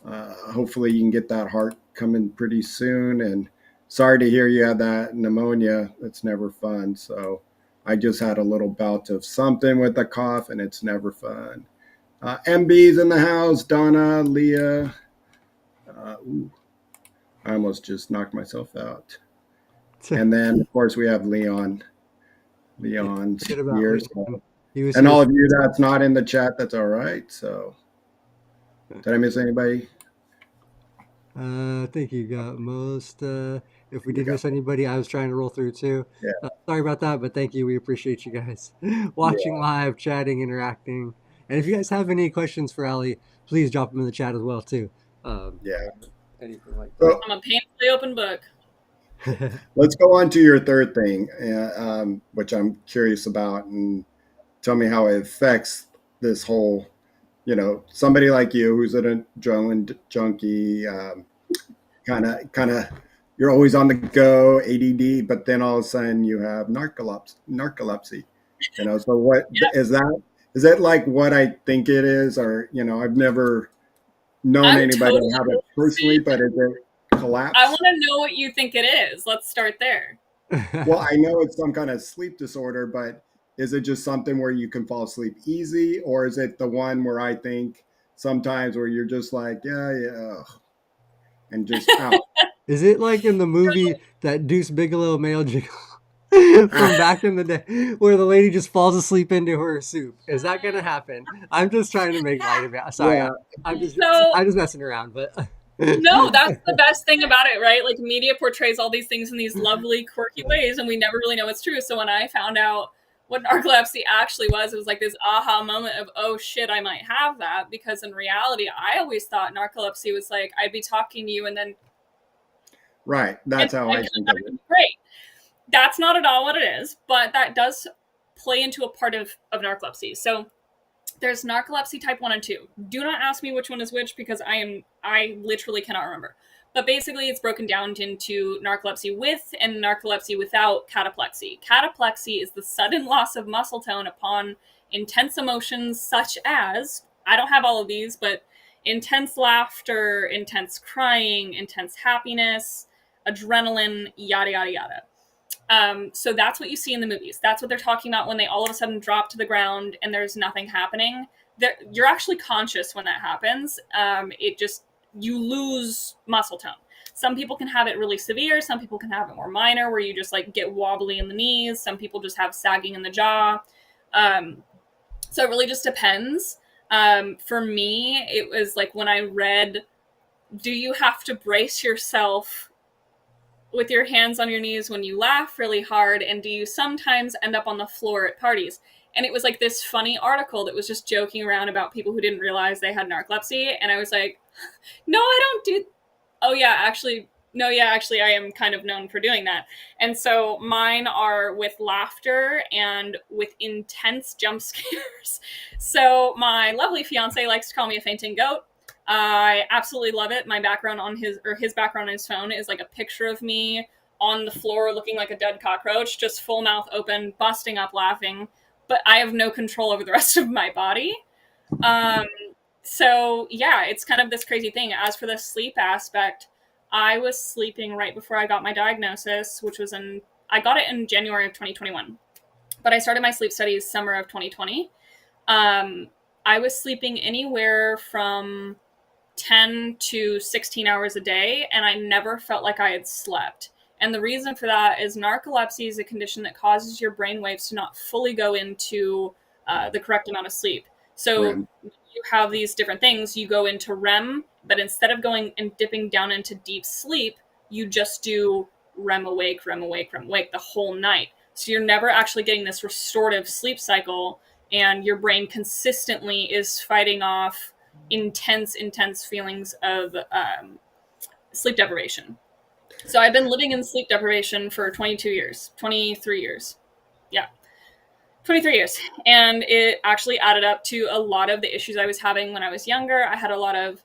hopefully you can get that heart coming pretty soon. And sorry to hear you had that pneumonia. That's never fun. So I just had a little bout of something with a cough, and it's never fun. MB's in the house. Donna, Leah. I almost just knocked myself out. And then, of course, we have Leon. Leon's here. And all of you that's not in the chat, that's all right. So, did I miss anybody? I think you got most. If we did miss anybody, I was trying to roll through too. Yeah. Sorry about that, but thank you. We appreciate you guys watching live, chatting, interacting. And if you guys have any questions for Ali, please drop them in the chat as well too. Anything like that. I'm a painfully open book. Let's go on to your third thing, which I'm curious about, and tell me how it affects this whole, you know, somebody like you who's an adrenaline junkie, kind of, you're always on the go, ADD, but then all of a sudden you have narcolepsy, you know, so what is that? Is it like what I think it is? Or, you know, I've never known anybody to have it personally, but is it collapse? I want to know what you think it is. Let's start there. Well, I know it's some kind of sleep disorder, but is it just something where you can fall asleep easy? Or is it the one where I think sometimes where you're just like, yeah, and just out? Is it like in the movie that Deuce Bigelow Male Jiggle from back in the day where the lady just falls asleep into her soup? Is that going to happen? I'm just trying to make light of it. Sorry, yeah. I'm just messing around, but... No, that's the best thing about it, right? Like media portrays all these things in these lovely, quirky ways, and we never really know it's true. So when I found out what narcolepsy actually was, it was like this aha moment of, oh shit, I might have that. Because in reality, I always thought narcolepsy was like, I'd be talking to you and then... Right, that's how I think of it. Great. That's not at all what it is, but that does play into a part of narcolepsy. So there's narcolepsy type 1 and 2. Do not ask me which one is which because I literally cannot remember. But basically it's broken down into narcolepsy with and narcolepsy without cataplexy. Cataplexy is the sudden loss of muscle tone upon intense emotions such as, I don't have all of these, but intense laughter, intense crying, intense happiness, adrenaline, yada yada yada. So that's what you see in the movies. That's what they're talking about when they all of a sudden drop to the ground and there's nothing happening. You're actually conscious when that happens. You lose muscle tone. Some people can have it really severe. Some people can have it more minor, where you just like get wobbly in the knees. Some people just have sagging in the jaw. So it really just depends. For me, it was like when I read, do you have to brace yourself with your hands on your knees when you laugh really hard, and do you sometimes end up on the floor at parties? And it was like this funny article that was just joking around about people who didn't realize they had narcolepsy, and I was like, no, I don't do. Oh yeah, actually, no, yeah, actually, I am kind of known for doing that. And so mine are with laughter and with intense jump scares. So my lovely fiance likes to call me a fainting goat. I absolutely love it. My background on his background on his phone is like a picture of me on the floor looking like a dead cockroach, just full mouth open, busting up laughing. But I have no control over the rest of my body. So yeah, it's kind of this crazy thing. As for the sleep aspect, I was sleeping right before I got my diagnosis, which was I got it in January of 2021, but I started my sleep studies summer of 2020. I was sleeping anywhere from 10 to 16 hours a day, and I never felt like I had slept. And the reason for that is narcolepsy is a condition that causes your brain waves to not fully go into the correct amount of sleep. So REM. you have these different things. You go into REM, but instead of going and dipping down into deep sleep, you just do REM awake, REM awake, REM awake the whole night. So you're never actually getting this restorative sleep cycle, and your brain consistently is fighting off intense feelings of sleep deprivation. So I've been living in sleep deprivation for 23 years. Yeah, 23 years. And it actually added up to a lot of the issues I was having when I was younger. I had a lot of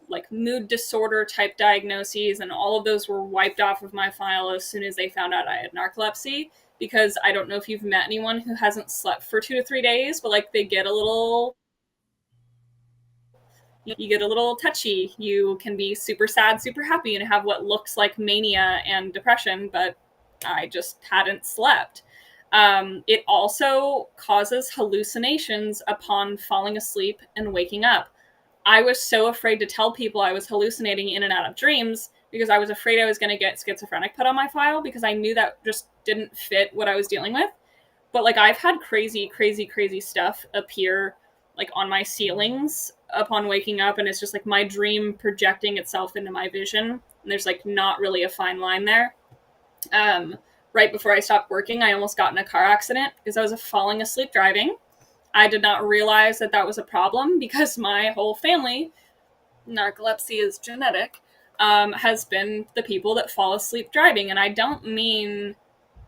like mood disorder type diagnoses, and all of those were wiped off of my file as soon as they found out I had narcolepsy. Because I don't know if you've met anyone who hasn't slept for 2 to 3 days, but like they get a little you get a little touchy. You can be super sad, super happy, and have what looks like mania and depression, but I just hadn't slept. It also causes hallucinations upon falling asleep and waking up. I was so afraid to tell people I was hallucinating in and out of dreams because I was afraid I was going to get schizophrenic put on my file, because I knew that just didn't fit what I was dealing with. But like I've had crazy stuff appear like on my ceilings upon waking up, and it's just like my dream projecting itself into my vision, and there's like not really a fine line there. Right before I stopped working, I almost got in a car accident because I was falling asleep driving. I did not realize that that was a problem because my whole family, narcolepsy is genetic, has been the people that fall asleep driving. And I don't mean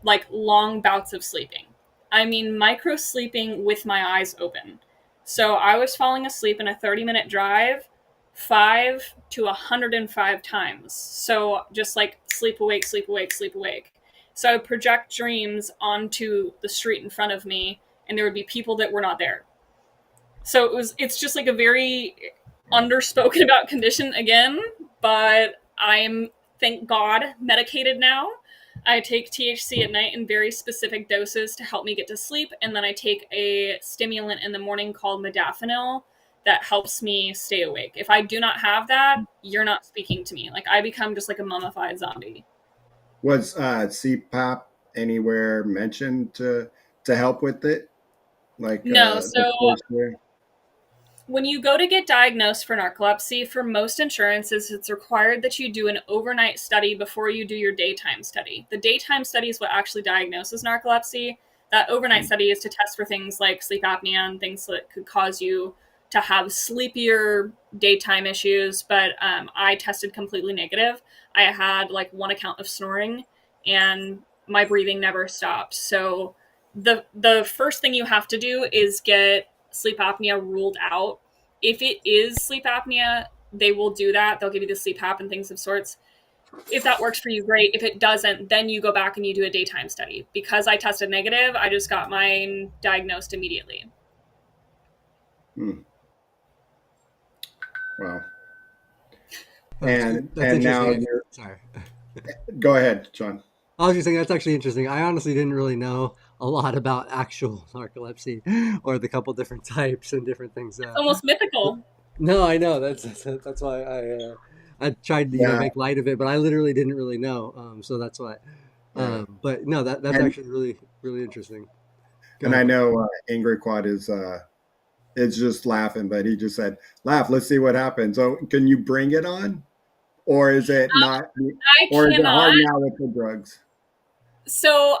like long bouts of sleeping. I mean micro sleeping with my eyes open. So I was falling asleep in a 30-minute drive 5 to 105 times. So just like sleep awake, sleep awake, sleep awake. So I would project dreams onto the street in front of me, and there would be people that were not there. So it's just like a very underspoken about condition again, but I'm, thank God, medicated now. I take THC at night in very specific doses to help me get to sleep, and then I take a stimulant in the morning called modafinil that helps me stay awake. If I do not have that, you're not speaking to me. Like I become just like a mummified zombie. Was CPAP anywhere mentioned to help with it? Like No, the so first year? when you go to get diagnosed for narcolepsy, for most insurances, it's required that you do an overnight study before you do your daytime study. The daytime study is what actually diagnoses narcolepsy. That overnight study is to test for things like sleep apnea and things that could cause you to have sleepier daytime issues. But I tested completely negative. I had like one account of snoring, and my breathing never stopped. So the first thing you have to do is get sleep apnea ruled out. If it is sleep apnea, they will do that. They'll give you the sleep app and things of sorts. If that works for you, great. If it doesn't, then you go back and you do a daytime study. Because I tested negative, I just got mine diagnosed immediately. Wow. That's and now interesting. you're. Sorry. Go ahead, Shawn. I was just saying that's actually interesting. I honestly didn't really know a lot about actual narcolepsy or the couple different types and different things. It's almost mythical. No, I know that's why I tried to Yeah, make light of it, but I literally didn't really know. So that's why. yeah. But no, that's And actually really interesting. Go and I ahead. know Angry Quad is just laughing, but he just said, "Laugh. Let's see what happens." So, can you bring it on, or is it not, I or is it hard cannot. now with the drugs? So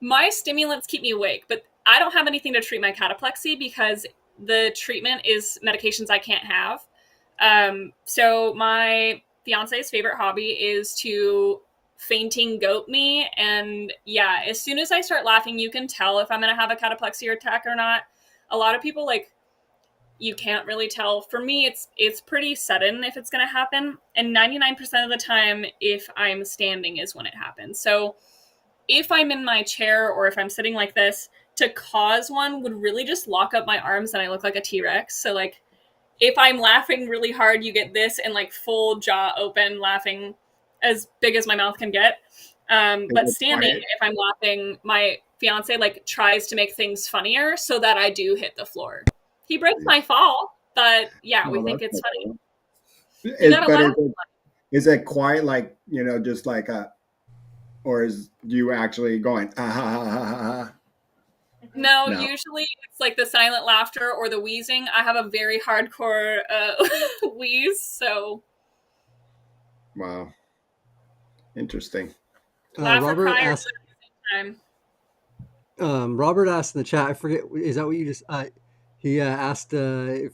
my stimulants keep me awake, but I don't have anything to treat my cataplexy because the treatment is medications I can't have. So my fiance's favorite hobby is to fainting goat me, and yeah, as soon as I start laughing, you can tell if I'm gonna have a cataplexy attack or not. A lot of people like you can't really tell. For me, it's pretty sudden if it's gonna happen, and 99% of the time, if I'm standing, is when it happens. So if I'm in my chair or if I'm sitting like this, to cause one would really just lock up my arms and I look like a T-Rex. So like if I'm laughing really hard, you get this and like full jaw open, laughing as big as my mouth can get. Is But it standing, quiet? if I'm laughing, my fiance like tries to make things funnier so that I do hit the floor. He breaks my fall, but yeah, we No, think that's it's not funny. bad. You gotta But laugh. is it quiet like just like a, or is you actually going ah ha ha ha ha ha? No, No. usually it's like the silent laughter or the wheezing. I have a very hardcore wheeze, so Wow. Interesting. laugh or Robert cry or asked. do it at the same time. Robert asked in the chat. I forget. Is that what you just? He asked if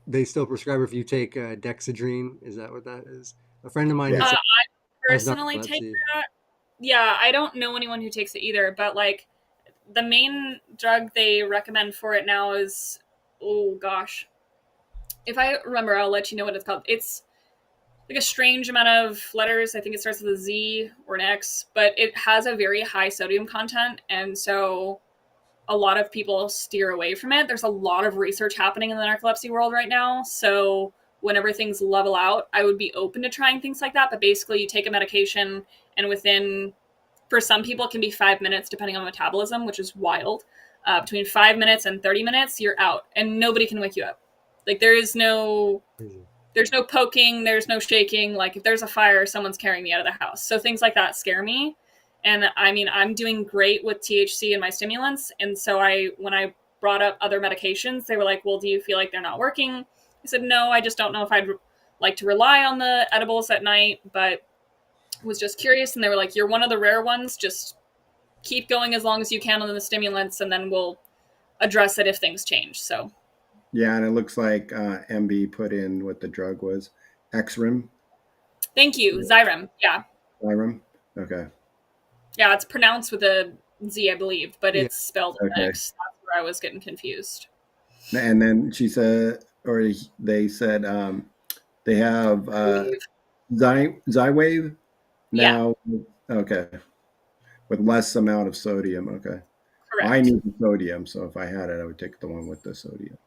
they still prescribe if you take Dexedrine. Is that what that is? A friend of mine Yeah. has has Personally take narcolepsy. that. Yeah, I don't know anyone who takes it either, but like the main drug they recommend for it now is, oh gosh, if I remember, I'll let you know what it's called. It's like a strange amount of letters. I think it starts with a Z or an X, but it has a very high sodium content, and so a lot of people steer away from it. There's a lot of research happening in the narcolepsy world right now, so whenever things level out, I would be open to trying things like that. But basically, you take a medication, and within, for some people, it can be 5 minutes, depending on metabolism, which is wild. Between 5 minutes and 30 minutes, you're out, and nobody can wake you up. Like there's no poking, there's no shaking. Like if there's a fire, someone's carrying me out of the house. So things like that scare me. And I mean, I'm doing great with THC and my stimulants. And so when I brought up other medications, they were like, well, do you feel like they're not working? I said, no, I just don't know if I'd like to rely on the edibles at night, but was just curious. And they were like, you're one of the rare ones. Just keep going as long as you can on the stimulants, and then we'll address it if things change. So Yeah, and it looks like MB put in what the drug was, Xrim, thank you. Xyrem. Yeah. Xyrem. Okay, Yeah, it's pronounced with a Z, I believe, but Yeah. it's spelled with an okay. X. That's where I was getting confused. And then she said, or they said, they have I believe. Xywave Yeah, now. Okay, with less amount of sodium. Okay, I correct. need the sodium, so if I had it, I would take the one with the sodium.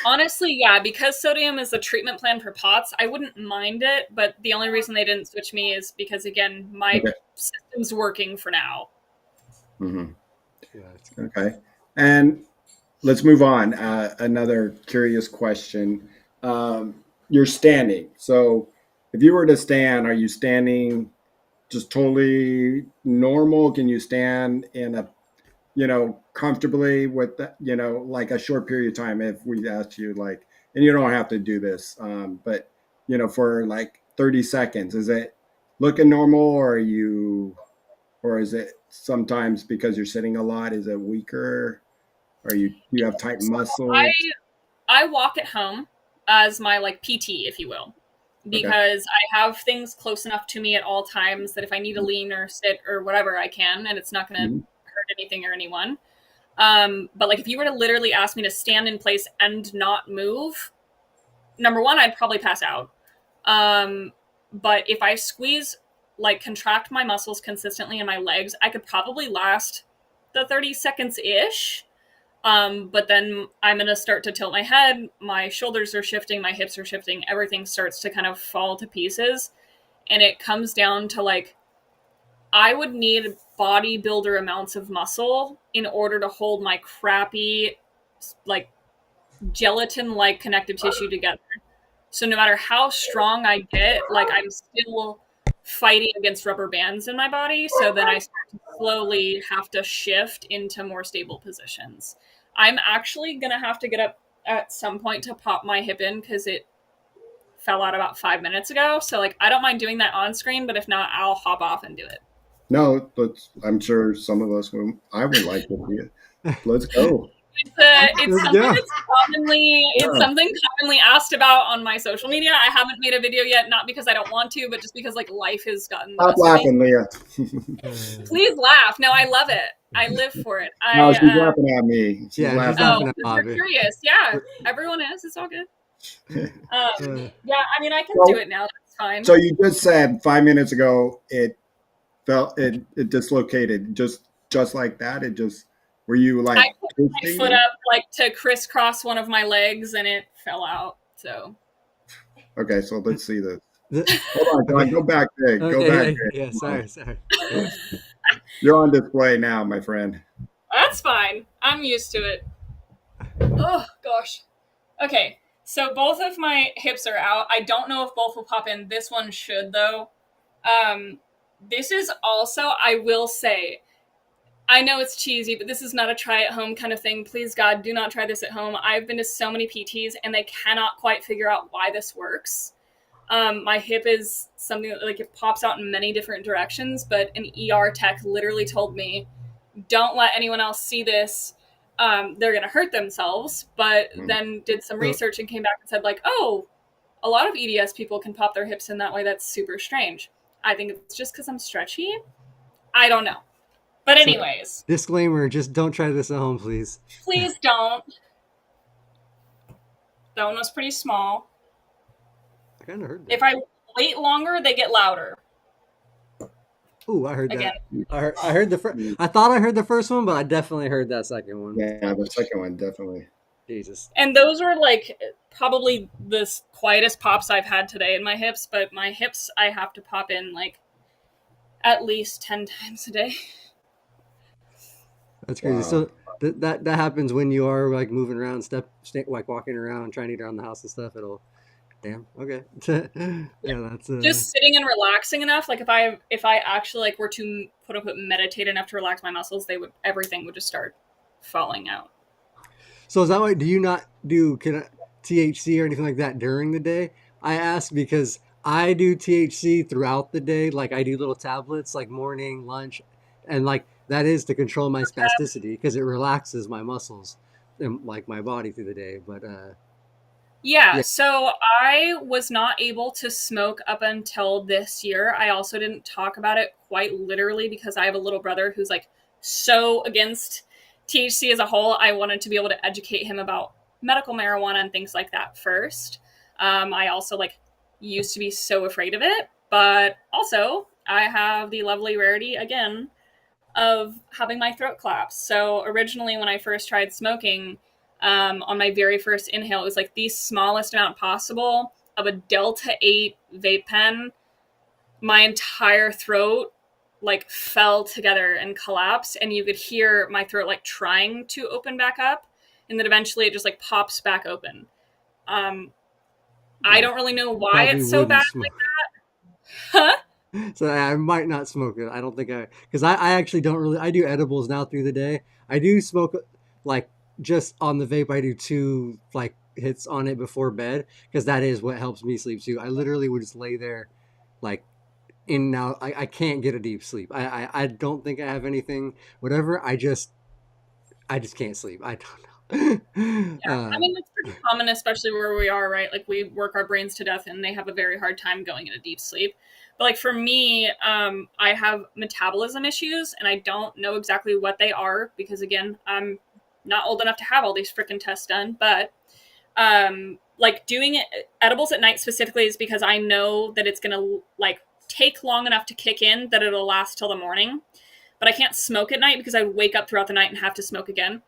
Honestly, yeah, because sodium is the treatment plan for POTS, I wouldn't mind it, but the only reason they didn't switch me is because, again, my Okay. system's working for now. Hmm. Yeah, it's good. Okay, and let's move on. Another curious question. You're standing. So if you were to stand, are you standing just totally normal? Can you stand in a, comfortably with, like a short period of time if we asked you, like, and you don't have to do this, but, for like 30 seconds, is it looking normal, or or is it sometimes because you're sitting a lot, is it weaker? Or you have tight So I muscles? I walk at home as my like PT, if you will. because I have things close enough to me at all times that if I need to lean or sit or whatever, I can, and it's not going to hurt anything or anyone. But like if you were to literally ask me to stand in place and not move, number one, I'd probably pass out. But if I squeeze, like contract my muscles consistently in my legs, I could probably last the 30 seconds ish. But then I'm going to start to tilt my head. My shoulders are shifting. My hips are shifting. Everything starts to kind of fall to pieces. And it comes down to like, I would need bodybuilder amounts of muscle in order to hold my crappy, like gelatin-like connective tissue together. So no matter how strong I get, like I'm still fighting against rubber bands in my body. So then I start to slowly have to shift into more stable positions. I'm actually going to have to get up at some point to pop my hip in because it fell out about 5 minutes ago. So like, I don't mind doing that on screen, but if not, I'll hop off and do it. No, but I'm sure some of us will. I would like to see it. Let's go. It's something that's it's something commonly asked about on my social media. I haven't made a video yet, not because I don't want to, but just because like life has gotten the Stop laughing, Leah. Please laugh. No, I love it. I live for it. No, she's laughing at me. She's laughing at Bobby. You're curious. Yeah, everyone is. It's all good. Yeah, I mean, I can do it now. That's fine. So you just said 5 minutes ago it dislocated just like that. It just were you like I put my foot up like to crisscross one of my legs and it fell out. So okay, so let's see this. Hold on, John, go back there. Go back there. Yeah, sorry. You're on display now, my friend. That's fine. I'm used to it. Oh gosh. Okay, so both of my hips are out. I don't know if both will pop in. This one should though. This is also, I will say, I know it's cheesy, but this is not a try at home kind of thing. Please, God, do not try this at home. I've been to so many PTs and they cannot quite figure out why this works. My hip is something that like it pops out in many different directions, but an ER tech literally told me, don't let anyone else see this. They're going to hurt themselves, but then did some research and came back and said like, oh, a lot of EDS people can pop their hips in that way. That's super strange. I think it's just because I'm stretchy. I don't know. But anyways. So, disclaimer, just don't try this at home, please. Please don't. That one was pretty small. I kind of heard that. If I wait longer, they get louder. Ooh, I heard that. I heard the first. I thought I heard the first one, but I definitely heard that second one. Yeah, the second one, definitely. Jesus. And those were like probably the quietest pops I've had today in my hips, but my hips I have to pop in like at least 10 times a day. That's crazy. Wow. So that happens when you are like moving around, like walking around, trying to get around the house and stuff. It'll, damn, okay. Yeah, that's just sitting and relaxing enough. Like if I actually like were to quote unquote meditate enough to relax my muscles, everything would just start falling out. So is that why? Do you not do THC or anything like that during the day? I ask because I do THC throughout the day. Like I do little tablets, like morning, lunch, and like. That is to control my spasticity because it relaxes my muscles and like my body through the day. But yeah, so I was not able to smoke up until this year. I also didn't talk about it quite literally because I have a little brother who's like so against THC as a whole. I wanted to be able to educate him about medical marijuana and things like that first. I also like used to be so afraid of it, but also I have the lovely rarity again of having my throat collapse. So originally when I first tried smoking, on my very first inhale, it was like the smallest amount possible of a Delta 8 vape pen. My entire throat like fell together and collapsed, and you could hear my throat like trying to open back up, and then eventually it just like pops back open. I don't really know why it's so bad like that. Huh? So I might not smoke it. I don't think because I actually don't really, I do edibles now through the day. I do smoke like just on the vape. I do 2 like hits on it before bed because that is what helps me sleep too. I literally would just lay there like in and out. I can't get a deep sleep. I don't think I have anything, whatever. I just can't sleep. I don't know. Yeah, I mean, it's pretty common, especially where we are, right? Like, we work our brains to death and they have a very hard time going into deep sleep. But, like, for me, I have metabolism issues and I don't know exactly what they are because, again, I'm not old enough to have all these freaking tests done. But, like, doing edibles at night specifically is because I know that it's going to, like, take long enough to kick in that it'll last till the morning. But I can't smoke at night because I wake up throughout the night and have to smoke again.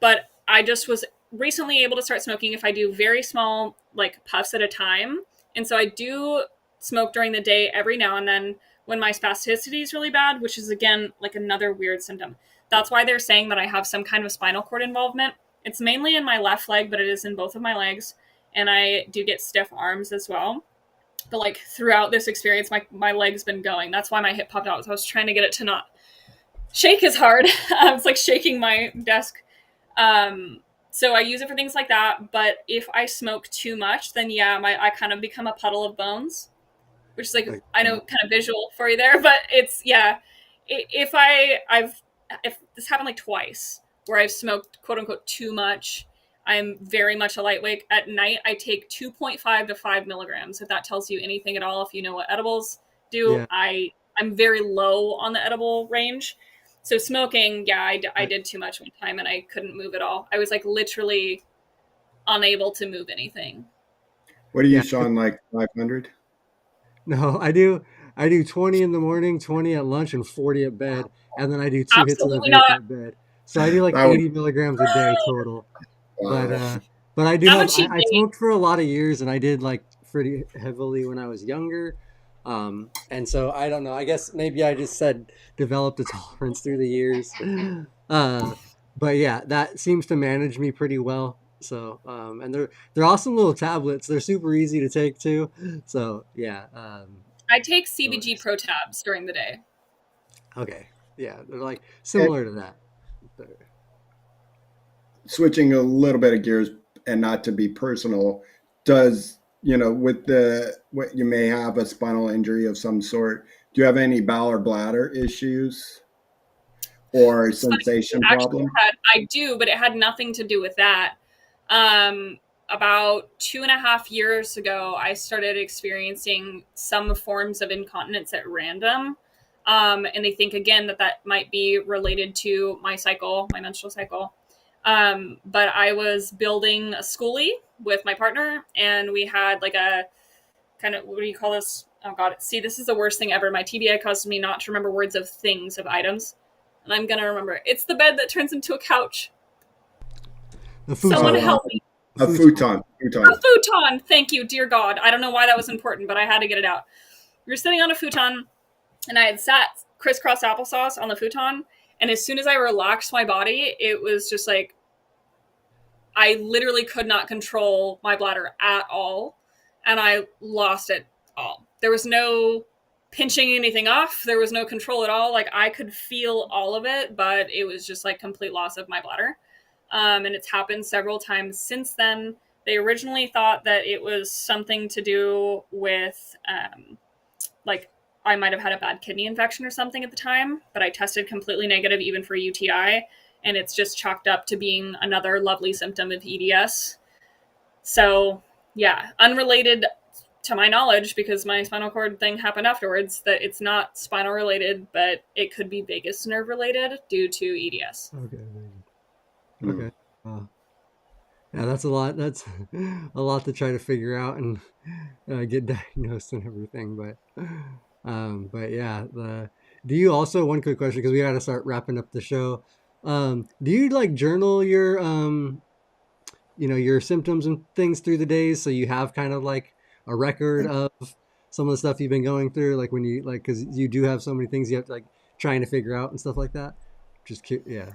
But I just was recently able to start smoking if I do very small, like, puffs at a time. And so I do smoke during the day every now and then when my spasticity is really bad, which is, again, like another weird symptom. That's why they're saying that I have some kind of spinal cord involvement. It's mainly in my left leg, but it is in both of my legs. And I do get stiff arms as well. But, like, throughout this experience, my leg's been going. That's why my hip popped out. So I was trying to get it to not shake as hard. It's like shaking my desk. So I use it for things like that. But if I smoke too much, then yeah, I kind of become a puddle of bones, which is, like, I know, kind of visual for you there, but it's, yeah. If this happened like twice where I've smoked quote unquote too much, I'm very much a lightweight. At night, I take 2.5 to 5 milligrams. If that tells you anything at all, if you know what edibles do, Yeah. I'm very low on the edible range. So smoking, yeah, I did too much one time and I couldn't move at all. I was, like, literally unable to move anything. What are you, Yeah. Shawn, like 500? No, I do 20 in the morning, 20 at lunch, and 40 at bed, and then I do 2 hits of the Absolutely vape not. at bed. So I do like That would, 80 milligrams a day total. But wow. but I do I'm a have cheap I date. smoked for a lot of years, and I did like pretty heavily when I was younger. And so I don't know. I guess maybe I just said developed a tolerance through the years. Uh, but yeah, that seems to manage me pretty well. So and they're awesome little tablets. They're super easy to take too. So yeah. I take No CBG worries. Pro Tabs during the day. Okay. Yeah, they're like And similar to that. switching a little bit of gears and not to be personal, does, with the, what you may have a spinal injury of some sort, do you have any bowel or bladder issues or It's funny, sensation actually, problem? I do, but it had nothing to do with that. About 2.5 years ago, I started experiencing some forms of incontinence at random. And they think, again, that might be related to my cycle, my menstrual cycle. But I was building a schoolie with my partner, and we had like a kind of, what do you call this? Oh God, see, this is the worst thing ever. My TBI causes me not to remember words of things, of items. And I'm gonna remember. It's the bed that turns into a couch. The Someone futon. Uh, help me. The a futon. futon, A futon. futon. Thank you, dear God. I don't know why that was important, but I had to get it out. We were sitting on a futon, and I had sat crisscross applesauce on the futon. And as soon as I relaxed my body, it was just like I literally could not control my bladder at all, and I lost it all. There was no pinching anything off. There was no control at all. Like, I could feel all of it, but it was just like complete loss of my bladder. And it's happened several times since then. They originally thought that it was something to do with, like, I might have had a bad kidney infection or something at the time, but I tested completely negative even for UTI, and it's just chalked up to being another lovely symptom of EDS. So, yeah, unrelated to my knowledge, because my spinal cord thing happened afterwards, that it's not spinal related, but it could be vagus nerve related due to EDS. Okay. Hmm. Okay. Uh, yeah, that's a lot. That's a lot to try to figure out and get diagnosed and everything. But yeah. Do you also, one quick question, because we got to start wrapping up the show. Do you like journal your your symptoms and things through the days, so you have kind of like a record of some of the stuff you've been going through, like when you like, because you do have so many things you have to like trying to figure out and stuff like that. Yeah.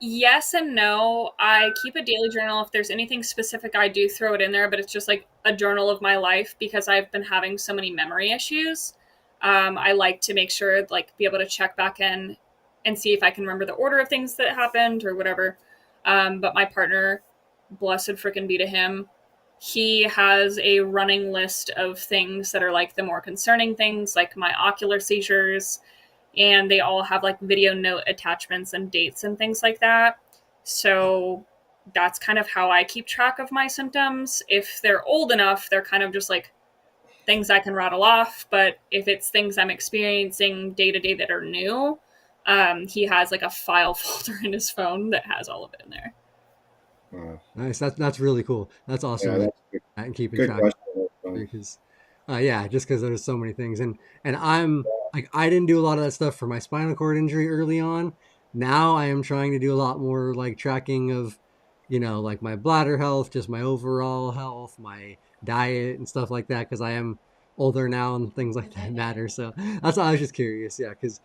Yes and no. I keep a daily journal. If there's anything specific, I do throw it in there, but it's just like a journal of my life because I've been having so many memory issues. I like to make sure, like, be able to check back in and see if I can remember the order of things that happened or whatever. But my partner, blessed frickin' be to him, he has a running list of things that are like the more concerning things, like my ocular seizures, and they all have like video note attachments and dates and things like that. So that's kind of how I keep track of my symptoms. If they're old enough, they're kind of just like things I can rattle off. But if it's things I'm experiencing day to day that are new, he has like a file folder in his phone that has all of it in there. Nice. That's really cool. That's awesome Yeah, that that's and keeping good track question. because yeah, just because there's so many things and I'm like I didn't do a lot of that stuff for my spinal cord injury early on. Now I am trying to do a lot more like tracking of, like my bladder health, just my overall health, my diet and stuff like that because I am older now and things like that matter. So that's why I was just curious. Yeah, because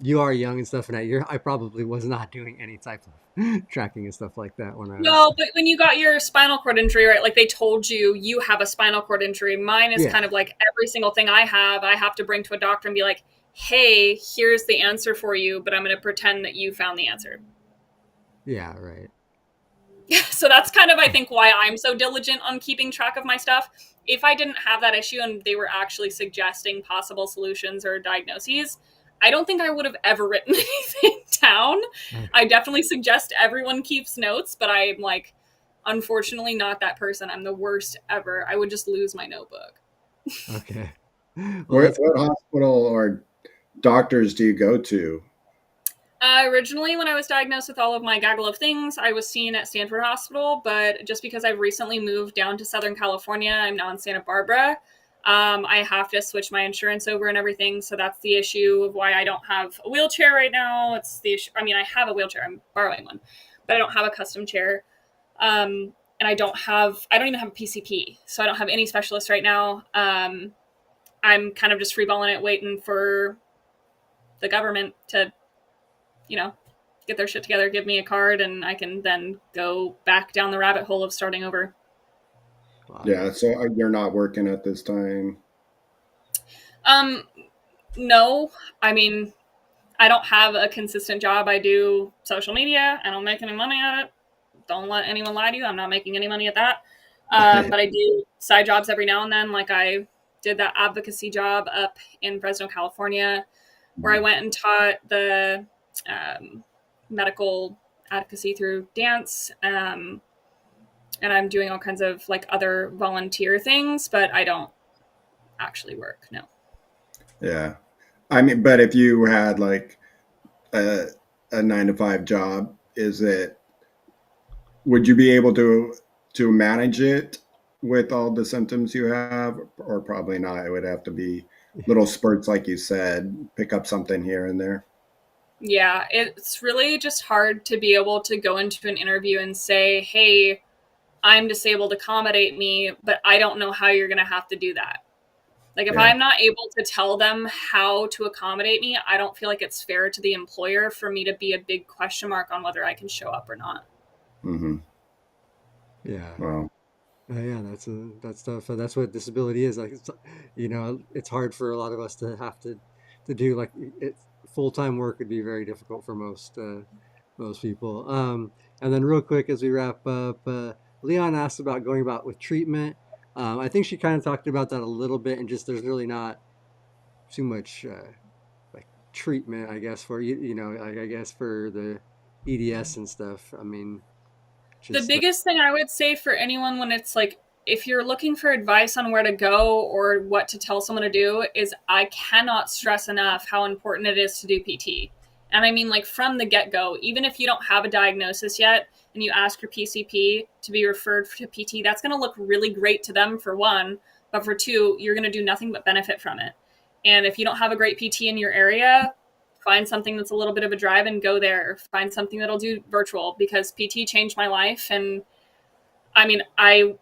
you are young and stuff, and I probably was not doing any type of tracking and stuff like that when I was. No, but when you got your spinal cord injury, right? Like they told you you have a spinal cord injury. Mine is Yeah. kind of like every single thing I have to bring to a doctor and be like, hey, here's the answer for you, but I'm going to pretend that you found the answer. Yeah. Right. So that's kind of, I think, why I'm so diligent on keeping track of my stuff. If I didn't have that issue and they were actually suggesting possible solutions or diagnoses, I don't think I would have ever written anything down. I definitely suggest everyone keeps notes, but I'm like, unfortunately, not that person. I'm the worst ever. I would just lose my notebook. Okay. Well, What hospital or doctors do you go to? Originally, when I was diagnosed with all of my gaggle of things, I was seen at Stanford Hospital, but just because I've recently moved down to Southern California, I'm now in Santa Barbara. I have to switch my insurance over and everything, so that's the issue of why I don't have a wheelchair right now. It's the issue. I mean, I have a wheelchair. I'm borrowing one, but I don't have a custom chair. And I don't even have a PCP, so I don't have any specialists right now. I'm kind of just freeballing it, waiting for the government to get their shit together, give me a card, and I can then go back down the rabbit hole of starting over. wow. Yeah, so you're not working at this time. No, I mean, I don't have a consistent job. I do social media. I don't make any money at it. Don't let anyone lie to you. I'm not making any money at that. But I do side jobs every now and then. Like I did that advocacy job up in Fresno, California, where I went and taught the medical advocacy through dance. And I'm doing all kinds of like other volunteer things, but I don't actually work. No. Yeah. I mean, but if you had like a 9 to 5 job, would you be able to manage it with all the symptoms you have, or probably not? It would have to be little spurts, like you said, pick up something here and there. Yeah, it's really just hard to be able to go into an interview and say, hey, I'm disabled, accommodate me, but I don't know how you're going to have to do that. Like if I'm not able to tell them how to accommodate me, I don't feel like it's fair to the employer for me to be a big question mark on whether I can show up or not. Mm-hmm. Yeah. Wow. Yeah, that's tough. That's what disability is. Like, it's hard for a lot of us to have to do like full-time work would be very difficult for most people. And then real quick as we wrap up, Leon asked about going about with treatment. I think she kind of talked about that a little bit, and just there's really not too much like treatment, I guess, for like I guess for the EDS and stuff. I mean, The just biggest thing I would say for anyone when it's like, if you're looking for advice on where to go or what to tell someone to do, is I cannot stress enough how important it is to do PT. And I mean, like from the get-go, even if you don't have a diagnosis yet and you ask your PCP to be referred to PT, that's going to look really great to them for one, but for two, you're going to do nothing but benefit from it. And if you don't have a great PT in your area, find something that's a little bit of a drive and go there. Find something that'll do virtual, because PT changed my life. And I mean, I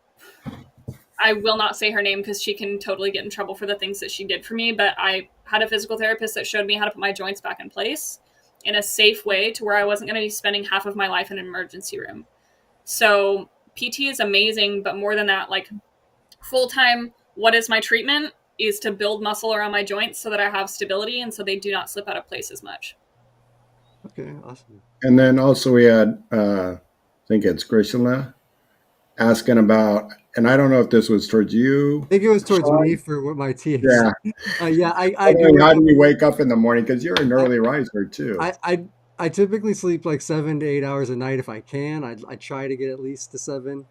will not say her name because she can totally get in trouble for the things that she did for me, but I had a physical therapist that showed me how to put my joints back in place in a safe way to where I wasn't going to be spending half of my life in an emergency room. So PT is amazing, but more than that, like full-time, what is my treatment is to build muscle around my joints so that I have stability and so they do not slip out of place as much. okay, awesome. And then also we had, I think it's Grishla asking about, and I don't know if this was towards you. I think it was towards Shawn. me for what my TH. Yeah. Yeah, I do. How do you wake up in the morning? Because you're an early riser too. I I typically sleep like 7 to 8 hours a night if I can. I try to get at least to seven,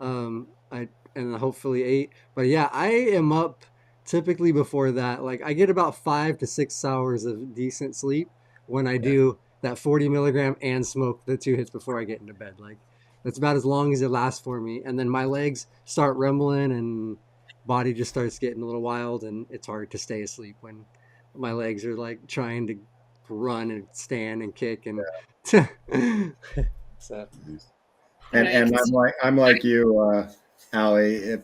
I and hopefully eight. But yeah, I am up typically before that. Like I get about 5 to 6 hours of decent sleep when I Yeah. do that 40 milligram and smoke the two hits before I get into bed. Like that's about as long as it lasts for me. And then my legs start rumbling and body just starts getting a little wild, and it's hard to stay asleep when my legs are like trying to run and stand and kick and so And Yikes. I'm like you, Allie. If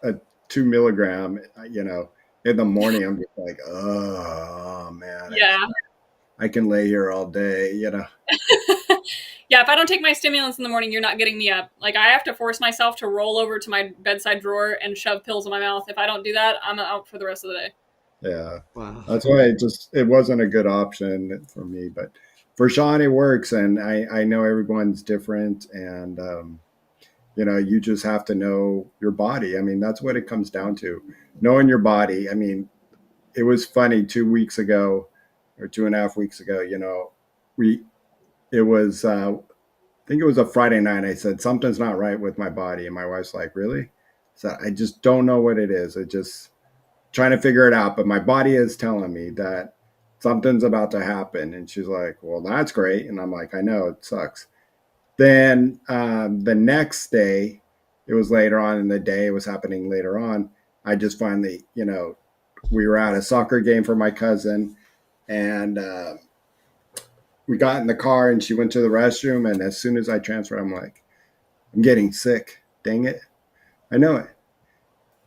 a 2 milligram, in the morning, I'm just like, oh man, Yeah. I can lay here all day. Yeah, if I don't take my stimulants in the morning, you're not getting me up. Like I have to force myself to roll over to my bedside drawer and shove pills in my mouth. If I don't do that, I'm out for the rest of the day. Yeah, wow. that's why it wasn't a good option for me. But for Shawn, it works, and I know everyone's different, and you just have to know your body. I mean, that's what it comes down to, knowing your body. I mean, it was funny 2 weeks ago or 2.5 weeks ago. We it was I think it was a Friday night. I said something's not right with my body, and my wife's like, "Really?" So I just don't know what it is. I just trying to figure it out, but my body is telling me that something's about to happen. And she's like, "Well, that's great." And I'm like, "I know it sucks." Then the next day, it was later on in the day. It was happening later on. I just finally, we were at a soccer game for my cousin, and we got in the car, and she went to the restroom. And as soon as I transferred, I'm like, "I'm getting sick. Dang it. I know it."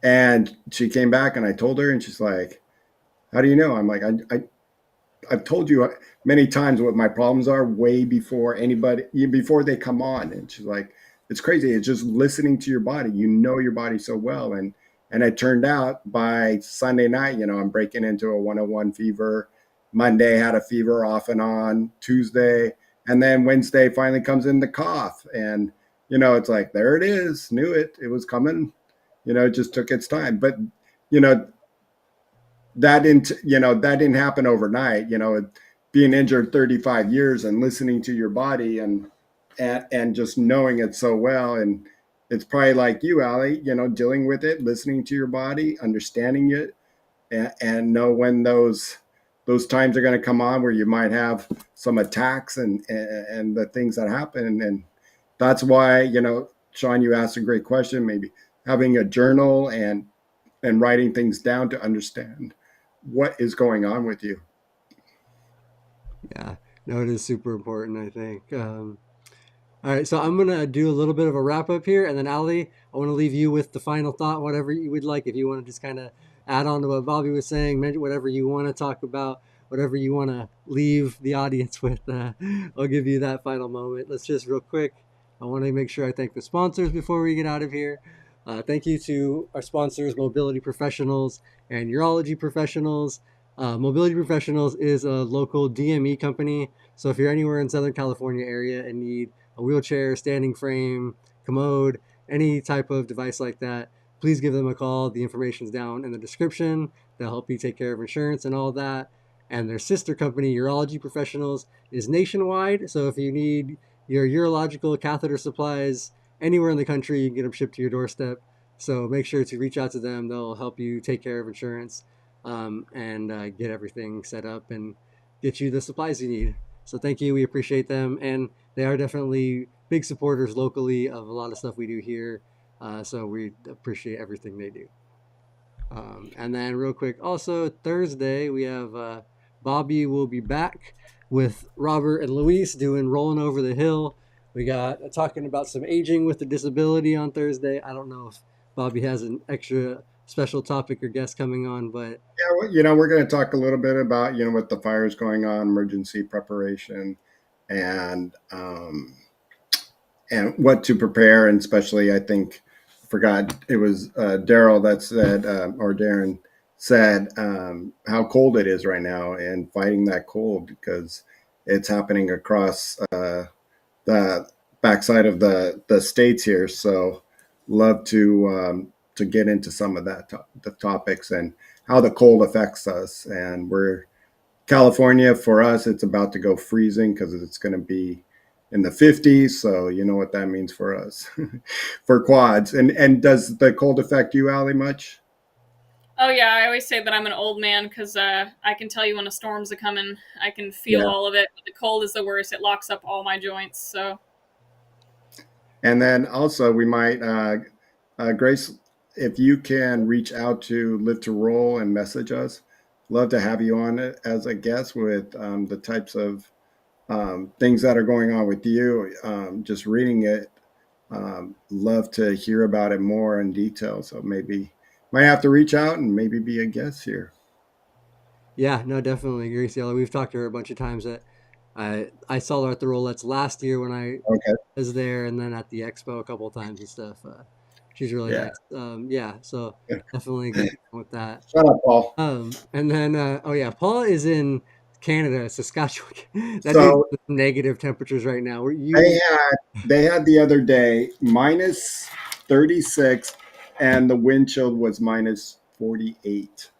And she came back and I told her, and she's like, "How do you know?" I'm like, I've told you many times what my problems are way before anybody, before they come on." And she's like, "It's crazy. It's just listening to your body. You know your body so well." And it turned out by Sunday night, I'm breaking into a 101 fever. Monday had a fever off and on. Tuesday, and then Wednesday finally comes in the cough. And it's like, there it is. Knew it. It was coming. It just took its time. But you know, that didn't happen overnight. Being injured 35 years and listening to your body and just knowing it so well. And it's probably like you, Ali, dealing with it, listening to your body, understanding it, and know when those times are going to come on where you might have some attacks and the things that happen. And that's why, Shawn, you asked a great question. Maybe having a journal and writing things down to understand what is going on with you. Yeah, no, it is super important, I think. All right, so I'm gonna do a little bit of a wrap up here, and then Ali, I want to leave you with the final thought, whatever you would like. If you want to just kind of add on to what Bobby was saying, mention whatever you want to talk about, whatever you want to leave the audience with, I'll give you that final moment. Let's just real quick. I want to make sure I thank the sponsors before we get out of here. Thank you to our sponsors, Mobility Professionals and Urology Professionals. Mobility Professionals is a local DME company. So if you're anywhere in Southern California area and need a wheelchair, standing frame, commode, any type of device like that, please give them a call. The information's down in the description. They'll help you take care of insurance and all that. And their sister company, Urology Professionals, is nationwide. So if you need your urological catheter supplies anywhere in the country, you can get them shipped to your doorstep. So make sure to reach out to them. They'll help you take care of insurance and get everything set up and get you the supplies you need. So thank you. We appreciate them. And they are definitely big supporters locally of a lot of stuff we do here. So we appreciate everything they do. And then real quick, also Thursday, we have Bobby will be back with Robert and Luis doing Rolling Over the Hill. We got talking about some aging with a disability on Thursday. I don't know if Bobby has an extra special topic or guest coming on, but Yeah, well, we're going to talk a little bit about, with the fires going on, emergency preparation, and what to prepare. And especially, I think, forgot, it was Daryl that said, or Darren said, how cold it is right now and fighting that cold because it's happening across the backside of the states here. So love to get into some of that the topics and how the cold affects us. And we're California, for us, it's about to go freezing because it's going to be in the 50s. So you know what that means for us, for quads. And does the cold affect you, Allie, much? Oh yeah, I always say that I'm an old man because I can tell you when a storm's a coming. I can feel Yeah. all of it. But the cold is the worst. It locks up all my joints. So And then also we might, Grace, if you can reach out to Live to Roll and message us, love to have you on it as a guest with the types of things that are going on with you. Just reading it, love to hear about it more in detail. So maybe might have to reach out and maybe be a guest here. Yeah, no, definitely, Gracie. We've talked to her a bunch of times. That I saw her at the Rolettes last year when I Okay. was there, and then at the expo a couple of times and stuff. She's really Yeah. nice. Yeah, so Yeah. definitely get on with that. Shut up, Paul. And then oh yeah, Paul is in Canada, Saskatchewan. That dude's So with negative temperatures right now. Were they you? had the other day minus 36 and the wind chill was minus 48.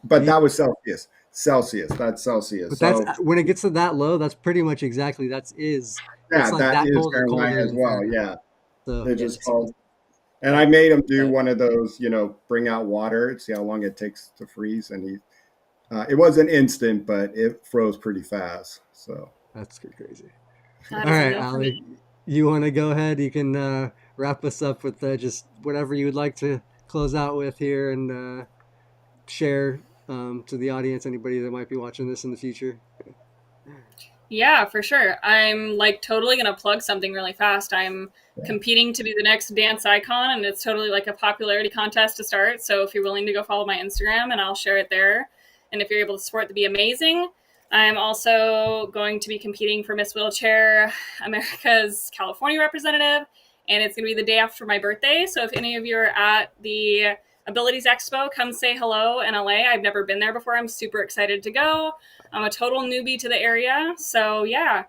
But that was Celsius. Celsius. That's Celsius. But that's So when it gets to that low. That's pretty much exactly that's is. It's yeah, like that that is cold or Fahrenheit colder as than well. Fahrenheit. Yeah. So They're yeah, just called. And I made him do one of those, bring out water, see how long it takes to freeze. And it wasn't instant, but it froze pretty fast. So that's crazy. that All is a right, no for Ali, me. you want to go ahead? You can wrap us up with just whatever you would like to close out with here and share to the audience, anybody that might be watching this in the future. Yeah, for sure. I'm like totally gonna plug something really fast. I'm competing to be the next dance icon, and it's totally like a popularity contest to start. So if you're willing to go follow my Instagram, and I'll share it there, and if you're able to support, that'd be amazing. I'm also going to be competing for Miss Wheelchair America's California representative, and it's going to be the day after my birthday. So if any of you are at the Abilities Expo, come say hello in LA. I've never been there before. I'm super excited to go. I'm a total newbie to the area. So yeah,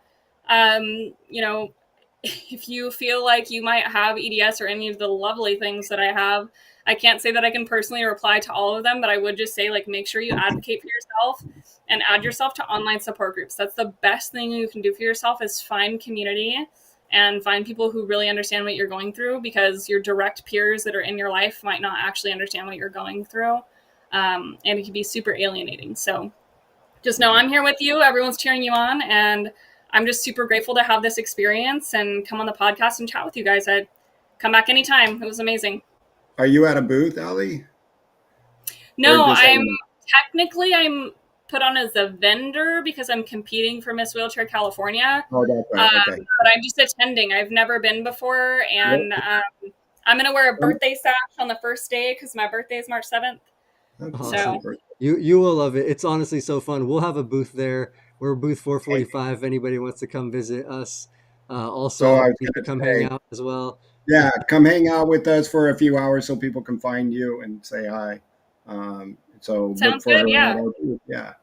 you know, if you feel like you might have EDS or any of the lovely things that I have, I can't say that I can personally reply to all of them, but I would just say, like, make sure you advocate for yourself and add yourself to online support groups. That's the best thing you can do for yourself, is find community and find people who really understand what you're going through, because your direct peers that are in your life might not actually understand what you're going through. And it can be super alienating. So just know I'm here with you. Everyone's cheering you on. And I'm just super grateful to have this experience and come on the podcast and chat with you guys. I'd come back anytime. It was amazing. are you at a booth, Allie? No, I'm put on as a vendor because I'm competing for Miss Wheelchair California. Oh, that's right. Okay. But I'm just attending. I've never been before. And I'm going to wear a birthday sash on the first day because my birthday is March 7th. Awesome. So You will love it. It's honestly so fun. We'll have a booth there. We're booth 445. If anybody wants to come visit us, also you can come hang out as well. Yeah, come hang out with us for a few hours so people can find you and say hi. So sounds look for good. her. Yeah. Yeah.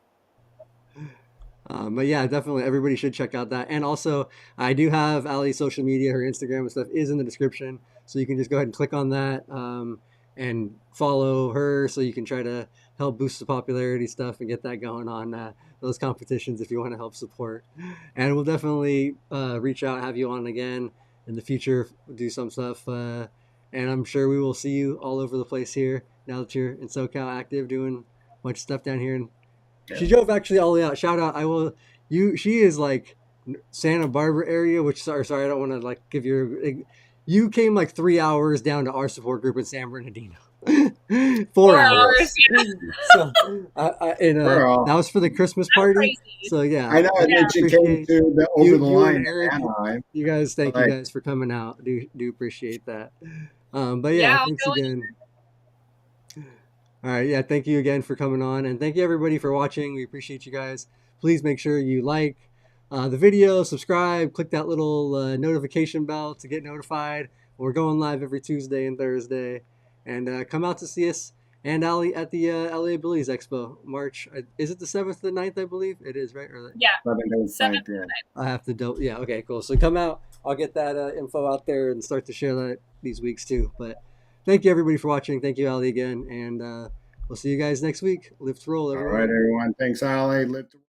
But yeah, definitely everybody should check out that. And also, I do have Allie's social media. Her Instagram and stuff is in the description, so you can just go ahead and click on that and follow her, so you can try to help boost the popularity stuff and get that going on those competitions if you want to help support. And we'll definitely reach out, have you on again in the future, do some stuff. And I'm sure we will see you all over the place here now that you're in SoCal active, doing a bunch of stuff down here. And she drove actually all the way out. Shout out! She is like Santa Barbara area, which sorry, I don't want to like give you. You came like 3 hours down to our support group in San Bernardino. 4 hours. So, that was for the Christmas party. So yeah, I know. And then she came to the over the line. Eric, you guys, thank you guys for coming out. Do appreciate that. But yeah, thanks again. All right, yeah, thank you again for coming on, and thank you everybody for watching. We appreciate you guys. Please make sure you like the video, subscribe, click that little notification bell to get notified. We're going live every Tuesday and Thursday, and come out to see us and Allie at the LA Abilities Expo, March. Is it the 7th and 9th, I believe? It is, right? Yeah. 7th. I have to yeah, okay, cool. So come out. I'll get that info out there and start to share that these weeks too. But thank you everybody for watching. Thank you, Allie, again. And we'll see you guys next week. Live to roll, everyone. All right, everyone. Thanks, Allie. Live to roll.